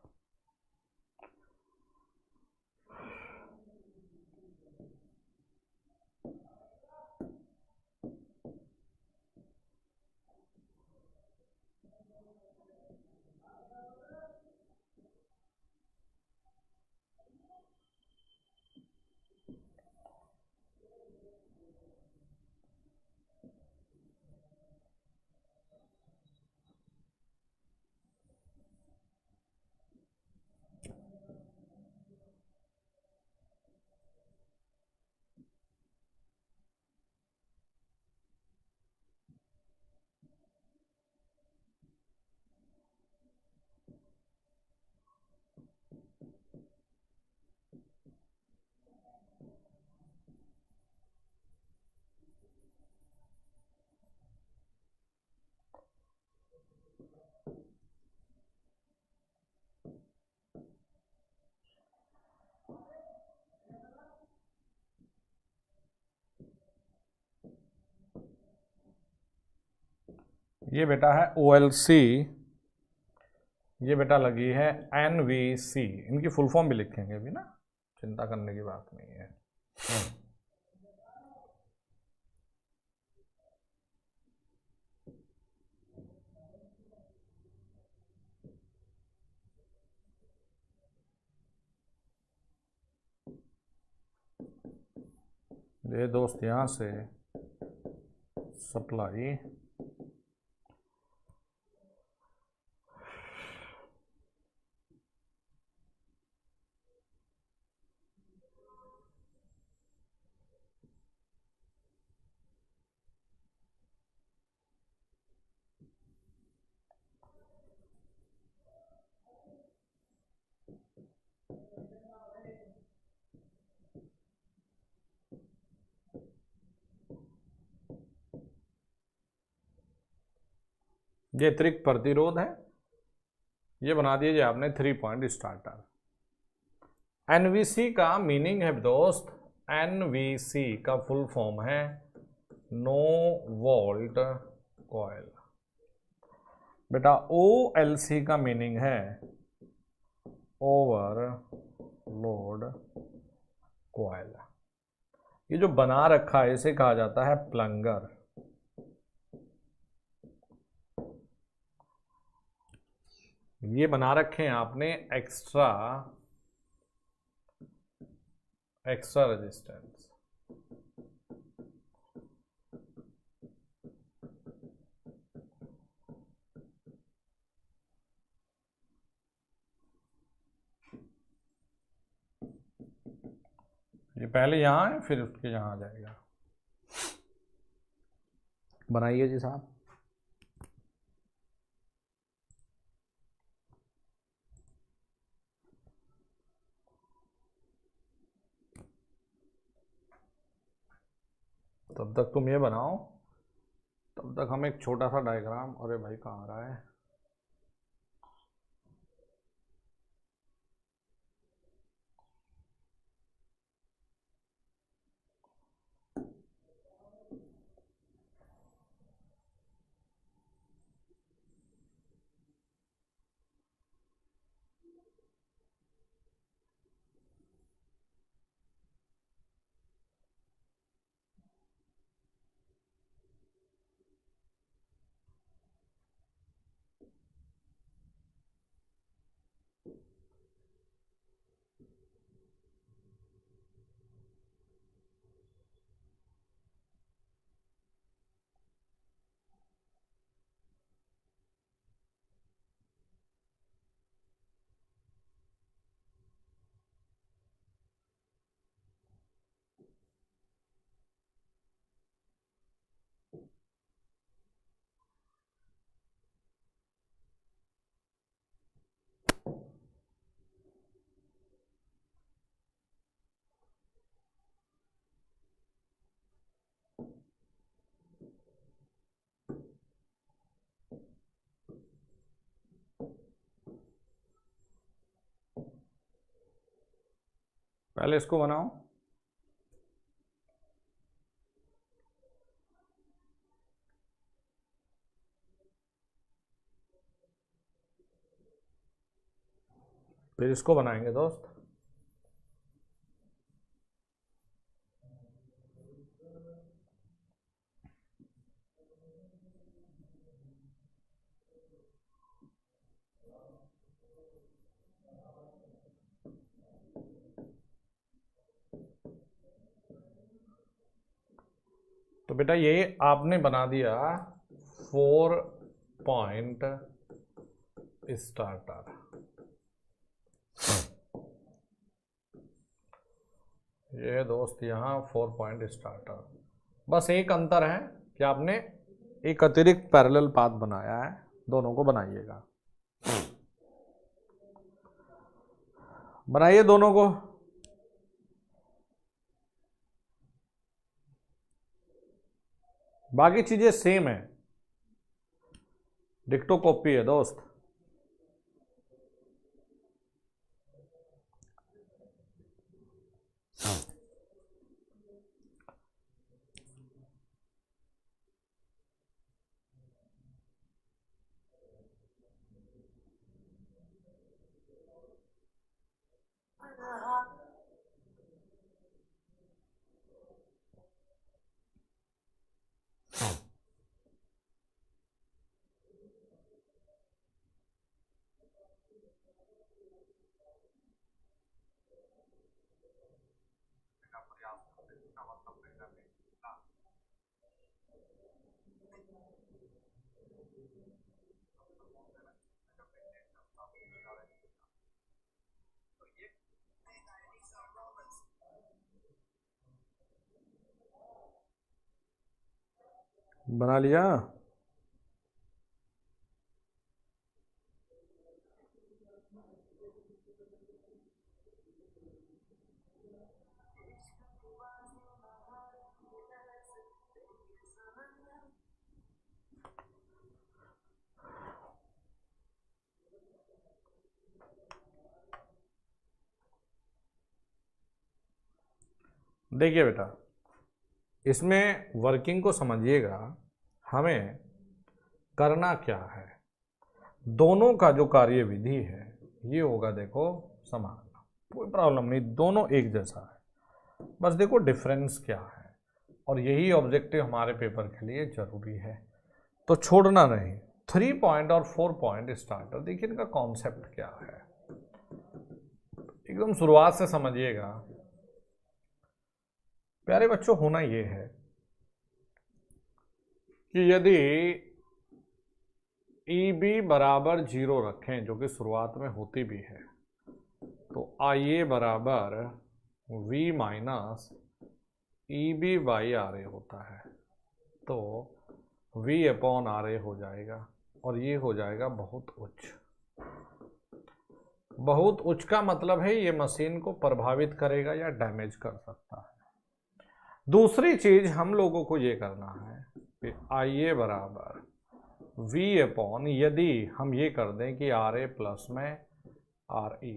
S1: ये बेटा है OLC, ये बेटा लगी है NVC। इनकी फुल फॉर्म भी लिखेंगे अभी ना, चिंता करने की बात नहीं है। ये दोस्त यहां से सप्लाई ये अतिरिक्त प्रतिरोध है। ये बना दीजिए आपने 3 पॉइंट स्टार्टर। एनवीसी का मीनिंग है दोस्त, एनवीसी का फुल फॉर्म है नो वोल्ट कॉइल। बेटा ओएलसी का मीनिंग है ओवर लोड कॉइल। ये जो बना रखा है इसे कहा जाता है प्लंगर। ये बना रखे हैं आपने एक्स्ट्रा रेजिस्टेंस। ये पहले यहां है फिर उसके यहां आ जाएगा। बनाइए जी साहब। तब तक तुम ये बनाओ, तब तक हम एक छोटा सा डायग्राम, अरे भाई कहाँ आ रहा है, पहले इसको बनाओ। फिर इसको बनाएंगे दोस्त। तो बेटा ये आपने बना दिया 4 पॉइंट स्टार्टर। ये दोस्त यहाँ 4 पॉइंट स्टार्टर। बस एक अंतर है कि आपने एक अतिरिक्त पैरेलल पाथ बनाया है, दोनों को बनाइएगा। बनाइए दोनों को। बाकी चीजें सेम है, डिक्टो कॉपी है दोस्त। बना लिया। देखिए बेटा, इसमें वर्किंग को समझिएगा, हमें करना क्या है, दोनों का जो कार्यविधि है ये होगा, देखो समान, कोई प्रॉब्लम नहीं, दोनों एक जैसा है, बस देखो डिफरेंस क्या है, और यही ऑब्जेक्टिव हमारे पेपर के लिए जरूरी है, तो छोड़ना नहीं। 3 पॉइंट और 4 पॉइंट स्टार्टर, देखिए इनका कॉन्सेप्ट क्या है, एकदम शुरुआत से समझिएगा प्यारे बच्चों। होना ये है कि यदि EB बराबर 0 रखें, जो कि शुरुआत में होती भी है, तो IA बराबर V minus EB by RA होता है, तो V अपॉन RA हो जाएगा, और ये हो जाएगा बहुत उच्च। बहुत उच्च का मतलब है ये मशीन को प्रभावित करेगा या डैमेज कर सकता है। दूसरी चीज हम लोगों को ये करना है कि IA बराबर V अपॉन, यदि हम ये कर दें कि RA प्लस में RE,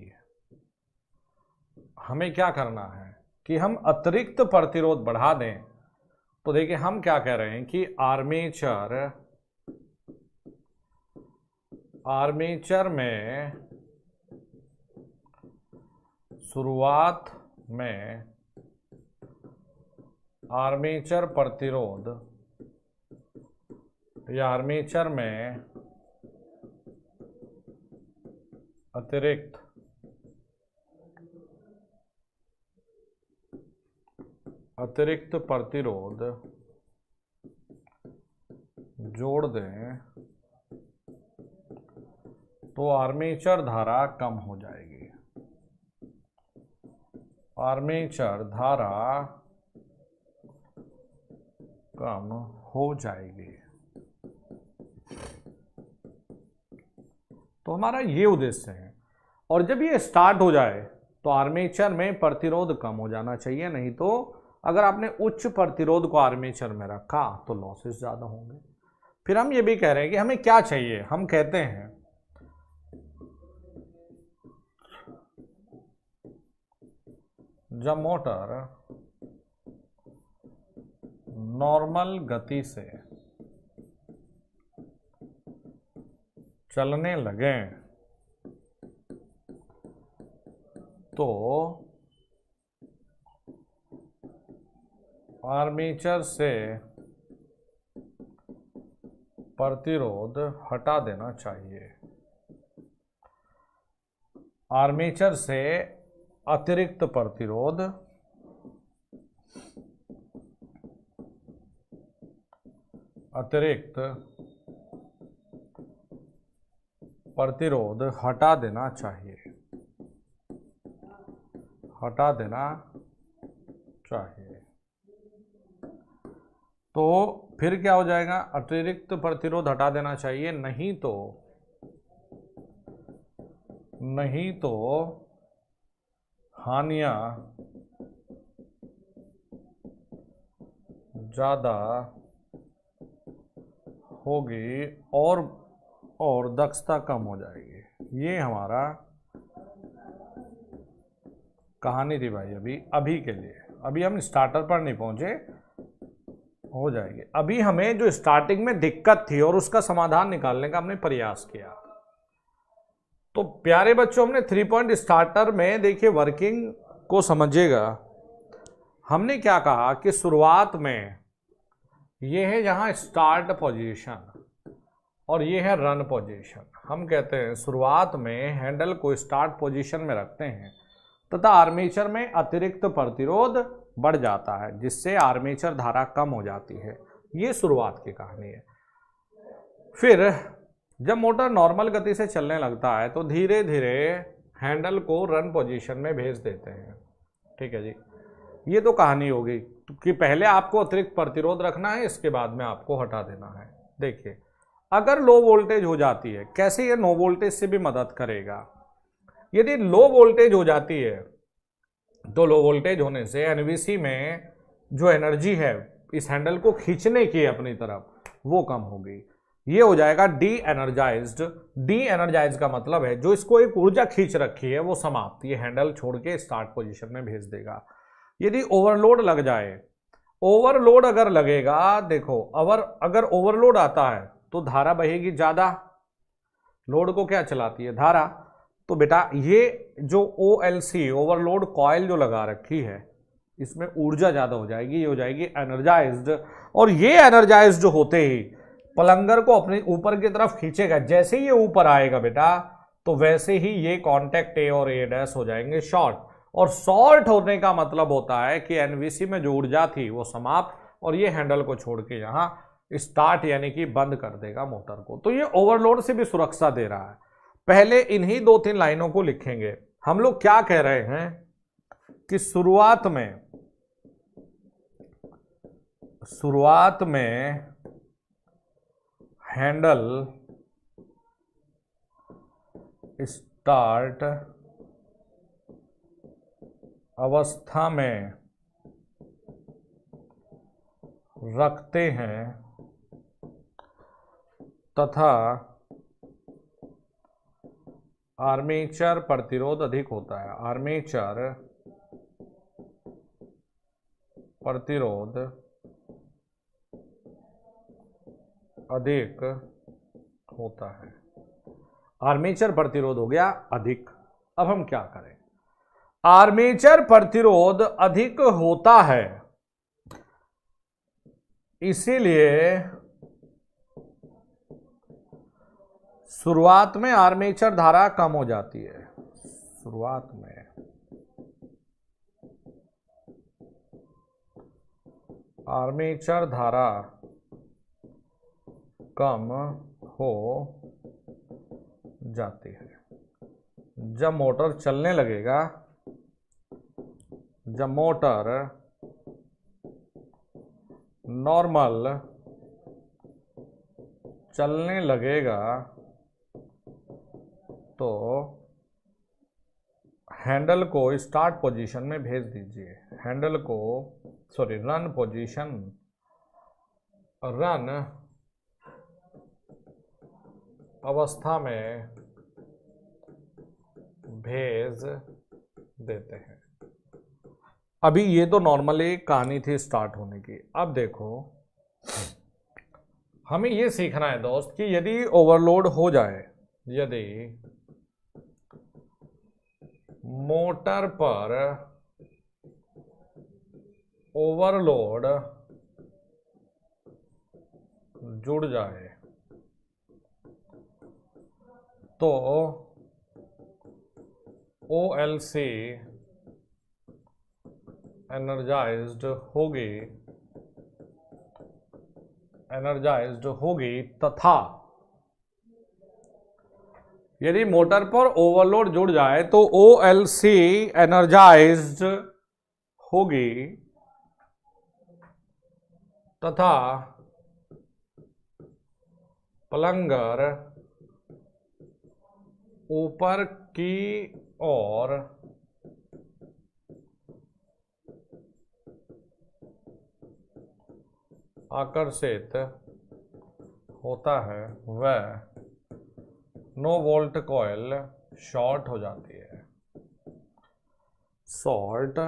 S1: हमें क्या करना है कि हम अतिरिक्त प्रतिरोध बढ़ा दें। तो देखिए हम क्या कह रहे हैं कि आर्मेचर में शुरुआत में आर्मेचर प्रतिरोध या आर्मेचर में अतिरिक्त प्रतिरोध जोड़ दें तो आर्मेचर धारा कम हो जाएगी। आर्मेचर धारा कम हो जाएगी। तो हमारा ये उद्देश्य है, और जब ये स्टार्ट हो जाए तो आर्मेचर में प्रतिरोध कम हो जाना चाहिए, नहीं तो अगर आपने उच्च प्रतिरोध को आर्मेचर में रखा तो लॉसेस ज्यादा होंगे। फिर हम ये भी कह रहे हैं कि हमें क्या चाहिए, हम कहते हैं जब मोटर नॉर्मल गति से चलने लगे तो आर्मेचर से प्रतिरोध हटा देना चाहिए। आर्मेचर से अतिरिक्त प्रतिरोध हटा देना चाहिए, तो फिर क्या हो जाएगा, अतिरिक्त प्रतिरोध हटा देना चाहिए, नहीं तो हानियां ज्यादा होगी और दक्षता कम हो जाएगी। ये हमारा कहानी थी भाई अभी के लिए। अभी हम स्टार्टर पर नहीं पहुंचे, हो जाएगी। अभी हमें जो स्टार्टिंग में दिक्कत थी और उसका समाधान निकालने का हमने प्रयास किया। तो प्यारे बच्चों, हमने 3 पॉइंट स्टार्टर में देखिए वर्किंग को समझिएगा। हमने क्या कहा कि शुरुआत में ये है यहाँ स्टार्ट पोजीशन और ये है रन पोजीशन। हम कहते हैं शुरुआत में हैंडल को स्टार्ट पोजीशन में रखते हैं तथा आर्मेचर में अतिरिक्त प्रतिरोध बढ़ जाता है, जिससे आर्मेचर धारा कम हो जाती है। ये शुरुआत की कहानी है। फिर जब मोटर नॉर्मल गति से चलने लगता है तो धीरे धीरे हैंडल को रन पोजीशन में भेज देते हैं। ठीक है जी, ये तो कहानी होगी कि पहले आपको अतिरिक्त प्रतिरोध रखना है, इसके बाद में आपको हटा देना है। देखिए अगर लो वोल्टेज हो जाती है, कैसे ये नो वोल्टेज से भी मदद करेगा। यदि लो वोल्टेज हो जाती है तो लो वोल्टेज होने से एनवीसी में जो एनर्जी है इस हैंडल को खींचने की अपनी तरफ, वो कम होगी। ये हो जाएगा डी एनर्जाइज्ड। डी एनर्जाइज का मतलब है जो इसको एक ऊर्जा खींच रखी है वो समाप्त, ये हैंडल छोड़ के स्टार्ट पोजीशन में भेज देगा। यदि ओवरलोड लग जाए, ओवरलोड अगर लगेगा, देखो अगर ओवरलोड आता है तो धारा बहेगी ज्यादा, लोड को क्या चलाती है, धारा। तो बेटा ये जो OLC ओवरलोड कॉइल जो लगा रखी है, इसमें ऊर्जा ज्यादा हो जाएगी, ये हो जाएगी एनर्जाइज्ड, और ये एनर्जाइज्ड होते ही पलंगर को अपने ऊपर की तरफ खींचेगा। जैसे ही ये ऊपर आएगा बेटा, तो वैसे ही ये कॉन्टैक्ट A और A' हो जाएंगे शॉर्ट, और शॉर्ट होने का मतलब होता है कि NVC में जो ऊर्जा थी वो समाप्त, और ये हैंडल को छोड़ के यहां स्टार्ट यानी कि बंद कर देगा मोटर को। तो ये ओवरलोड से भी सुरक्षा दे रहा है। पहले इन्हीं 2-3 लाइनों को लिखेंगे। हम लोग क्या कह रहे हैं कि शुरुआत में हैंडल स्टार्ट अवस्था में रखते हैं तथा आर्मेचर प्रतिरोध अधिक होता है। आर्मेचर प्रतिरोध अधिक होता है। आर्मेचर प्रतिरोध हो गया अधिक। अब हम क्या करें, आर्मेचर प्रतिरोध अधिक होता है, इसीलिए शुरुआत में आर्मेचर धारा कम हो जाती है। शुरुआत में आर्मेचर धारा कम हो जाती है। जब मोटर चलने लगेगा, जब मोटर नॉर्मल चलने लगेगा तो हैंडल को स्टार्ट पोजीशन में भेज दीजिए। हैंडल को रन पोजीशन, रन अवस्था में भेज देते हैं। अभी ये तो नॉर्मली कहानी थी स्टार्ट होने की। अब देखो हमें ये सीखना है दोस्त कि यदि ओवरलोड हो जाए, यदि मोटर पर ओवरलोड जुड़ जाए तो OLC एनर्जाइज्ड होगी तथा यदि मोटर पर ओवरलोड जुड़ जाए तो OLC एनर्जाइज्ड होगी तथा प्लंगर ऊपर की ओर आकर्षित होता है, वह नो वोल्ट कॉइल शॉर्ट हो जाती है। शॉर्ट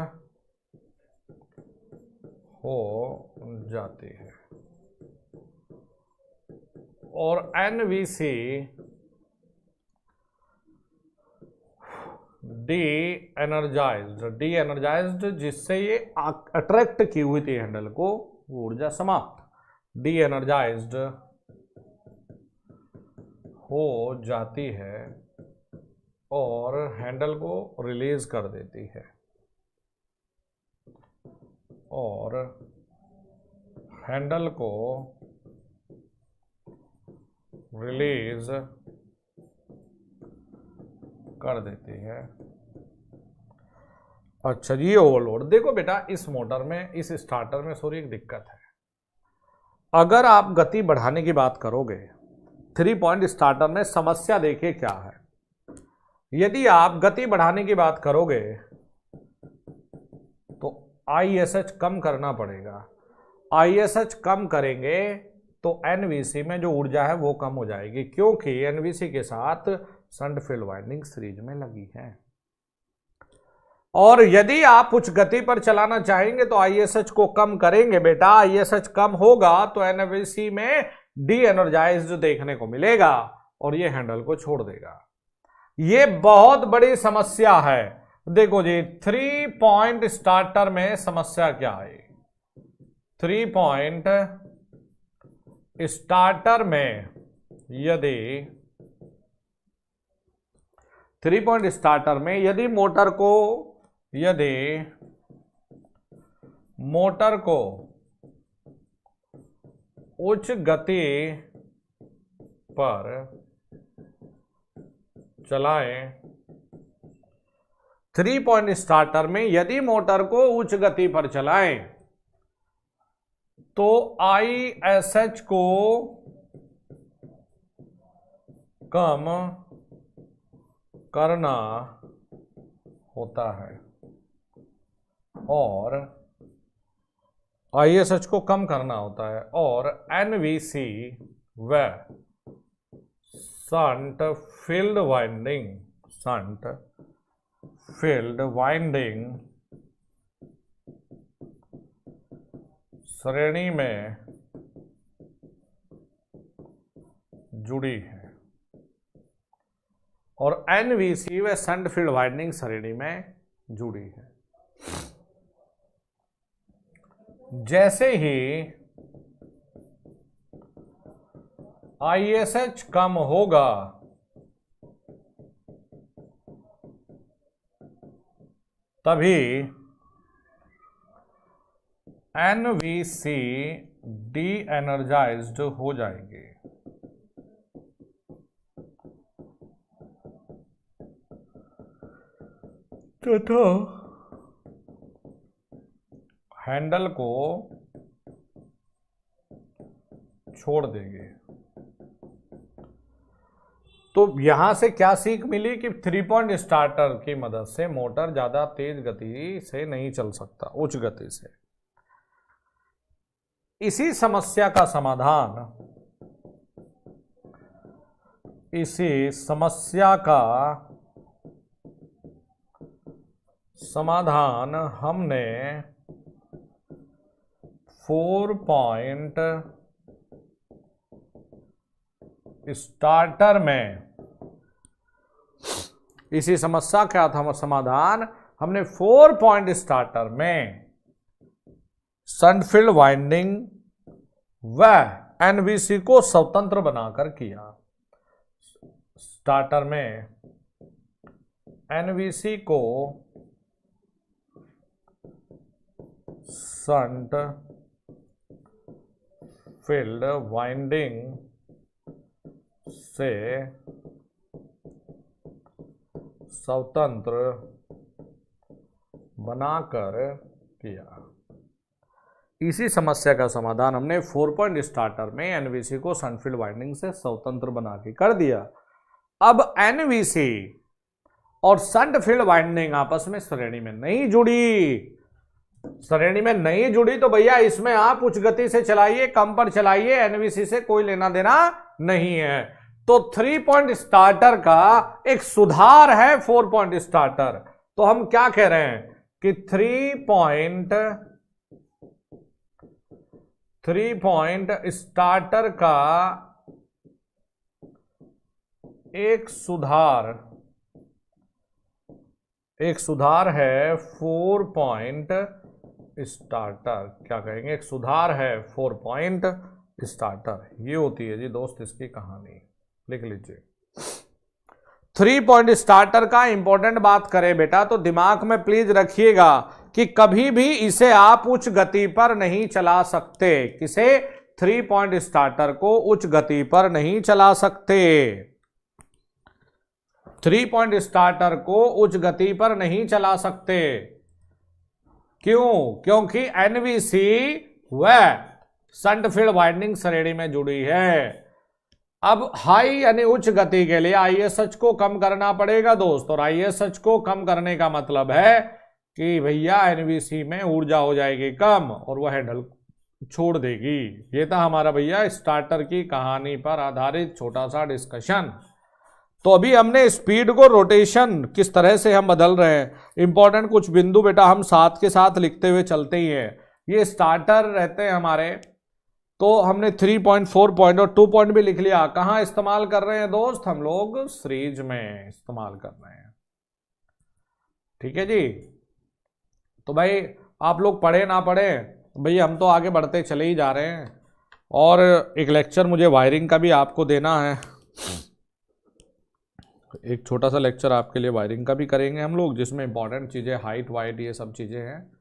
S1: हो जाती है और NVC डी एनर्जाइज्ड जिससे ये अट्रैक्ट की हुई थी हैंडल को, ऊर्जा समाप्त, डी एनर्जाइज्ड हो जाती है और हैंडल को रिलीज कर देती है, और हैंडल को रिलीज कर देती है। अच्छा जी, ओवरलोड देखो बेटा, इस मोटर में, इस स्टार्टर में सॉरी एक दिक्कत है। अगर आप गति बढ़ाने की बात करोगे, 3 पॉइंट स्टार्टर में समस्या देखिए क्या है। यदि आप गति बढ़ाने की बात करोगे तो ISH कम करना पड़ेगा। ISH कम करेंगे तो NVC में जो ऊर्जा है वो कम हो जाएगी, क्योंकि NVC के साथ शंट फील्ड वाइंडिंग सीरीज में लगी है। और यदि आप उच्च गति पर चलाना चाहेंगे तो आईएसएच को कम करेंगे बेटा, आईएसएच कम होगा तो एनवीसी में डी एनर्जाइज देखने को मिलेगा और ये हैंडल को छोड़ देगा। ये बहुत बड़ी समस्या है। देखो जी, 3 पॉइंट स्टार्टर में समस्या क्या है? 3 पॉइंट स्टार्टर में यदि 3 पॉइंट स्टार्टर में यदि मोटर को उच्च गति पर चलाएं, 3 पॉइंट स्टार्टर में यदि मोटर को उच्च गति पर चलाएं तो आईएसएच को कम करना होता है और आईएसएच को कम करना होता है और एनवीसी व शंट फील्ड वाइंडिंग श्रेणी में जुड़ी है और एनवीसी व शंट फील्ड वाइंडिंग श्रेणी में जुड़ी है। जैसे ही आईएसएच कम होगा तभी एनवीसी डी एनर्जाइज्ड हो जाएंगे। तो हैंडल को छोड़ देंगे। तो यहां से क्या सीख मिली कि 3 पॉइंट स्टार्टर की मदद से मोटर ज्यादा तेज गति से नहीं चल सकता, उच्च गति से। इसी समस्या का समाधान हमने 4 पॉइंट स्टार्टर में, इसी समस्या क्या था समाधान? हमने 4 पॉइंट स्टार्टर में शंट फील्ड वाइंडिंग व एनवीसी को स्वतंत्र बनाकर किया। स्टार्टर में एनवीसी को शंट फील्ड वाइंडिंग से स्वतंत्र बनाकर किया। इसी समस्या का समाधान हमने 4 पॉइंट स्टार्टर में एनवीसी को शंट फील्ड वाइंडिंग से स्वतंत्र बना के कर दिया। अब एनवीसी और शंट फील्ड वाइंडिंग आपस में श्रेणी में नहीं जुड़ी तो भैया इसमें आप उच्च गति से चलाइए, कम पर चलाइए, एनवीसी से कोई लेना देना नहीं है। तो 3 पॉइंट स्टार्टर का एक सुधार है 4 पॉइंट स्टार्टर। तो हम क्या कह रहे हैं कि 3 पॉइंट स्टार्टर का एक सुधार है 4 पॉइंट स्टार्टर। क्या कहेंगे? एक सुधार है 4 पॉइंट स्टार्टर। ये होती है जी दोस्त इसकी कहानी, लिख लीजिए। 3 पॉइंट स्टार्टर का इंपॉर्टेंट बात करें बेटा तो दिमाग में प्लीज रखिएगा कि कभी भी इसे आप उच्च गति पर नहीं चला सकते। किसे? 3 पॉइंट स्टार्टर को उच्च गति पर नहीं चला सकते। 3 पॉइंट स्टार्टर को उच्च गति पर नहीं चला सकते। क्यों? क्योंकि एनवीसी व शंट फील्ड वाइंडिंग श्रेणी में जुड़ी है। अब हाई यानी उच्च गति के लिए आईएसएच को कम करना पड़ेगा दोस्त, और आईएसएच को कम करने का मतलब है कि भैया एनवीसी में ऊर्जा हो जाएगी कम और वह हैंडल छोड़ देगी। ये था हमारा भैया स्टार्टर की कहानी पर आधारित छोटा सा डिस्कशन। तो अभी हमने स्पीड को रोटेशन किस तरह से हम बदल रहे हैं, इंपॉर्टेंट कुछ बिंदु बेटा हम साथ के साथ लिखते हुए चलते ही हैं। ये स्टार्टर रहते हैं हमारे, तो हमने 3 पॉइंट, 4 पॉइंट और 2 पॉइंट भी लिख लिया। कहाँ इस्तेमाल कर रहे हैं दोस्त, हम लोग सीरीज में इस्तेमाल कर रहे हैं। ठीक है जी। तो भाई आप लोग पढ़े ना पढ़े, भैया हम तो आगे बढ़ते चले ही जा रहे हैं। और एक लेक्चर मुझे वायरिंग का भी आपको देना है, एक छोटा सा लेक्चर आपके लिए वायरिंग का भी करेंगे हम लोग, जिसमें इंपॉर्टेंट चीज़ें हाइट वाइट ये सब चीज़ें हैं।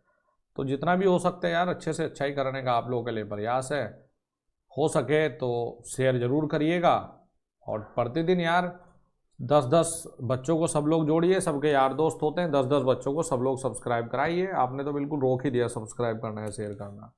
S1: तो जितना भी हो सकता है यार अच्छे से अच्छा ही करने का आप लोगों के लिए प्रयास है। हो सके तो शेयर ज़रूर करिएगा, और प्रतिदिन यार 10-10 बच्चों को सब लोग जोड़िए, सबके यार दोस्त होते हैं, 10-10 बच्चों को सब लोग सब्सक्राइब कराइए। आपने तो बिल्कुल रोक ही दिया सब्सक्राइब करना है, शेयर करना।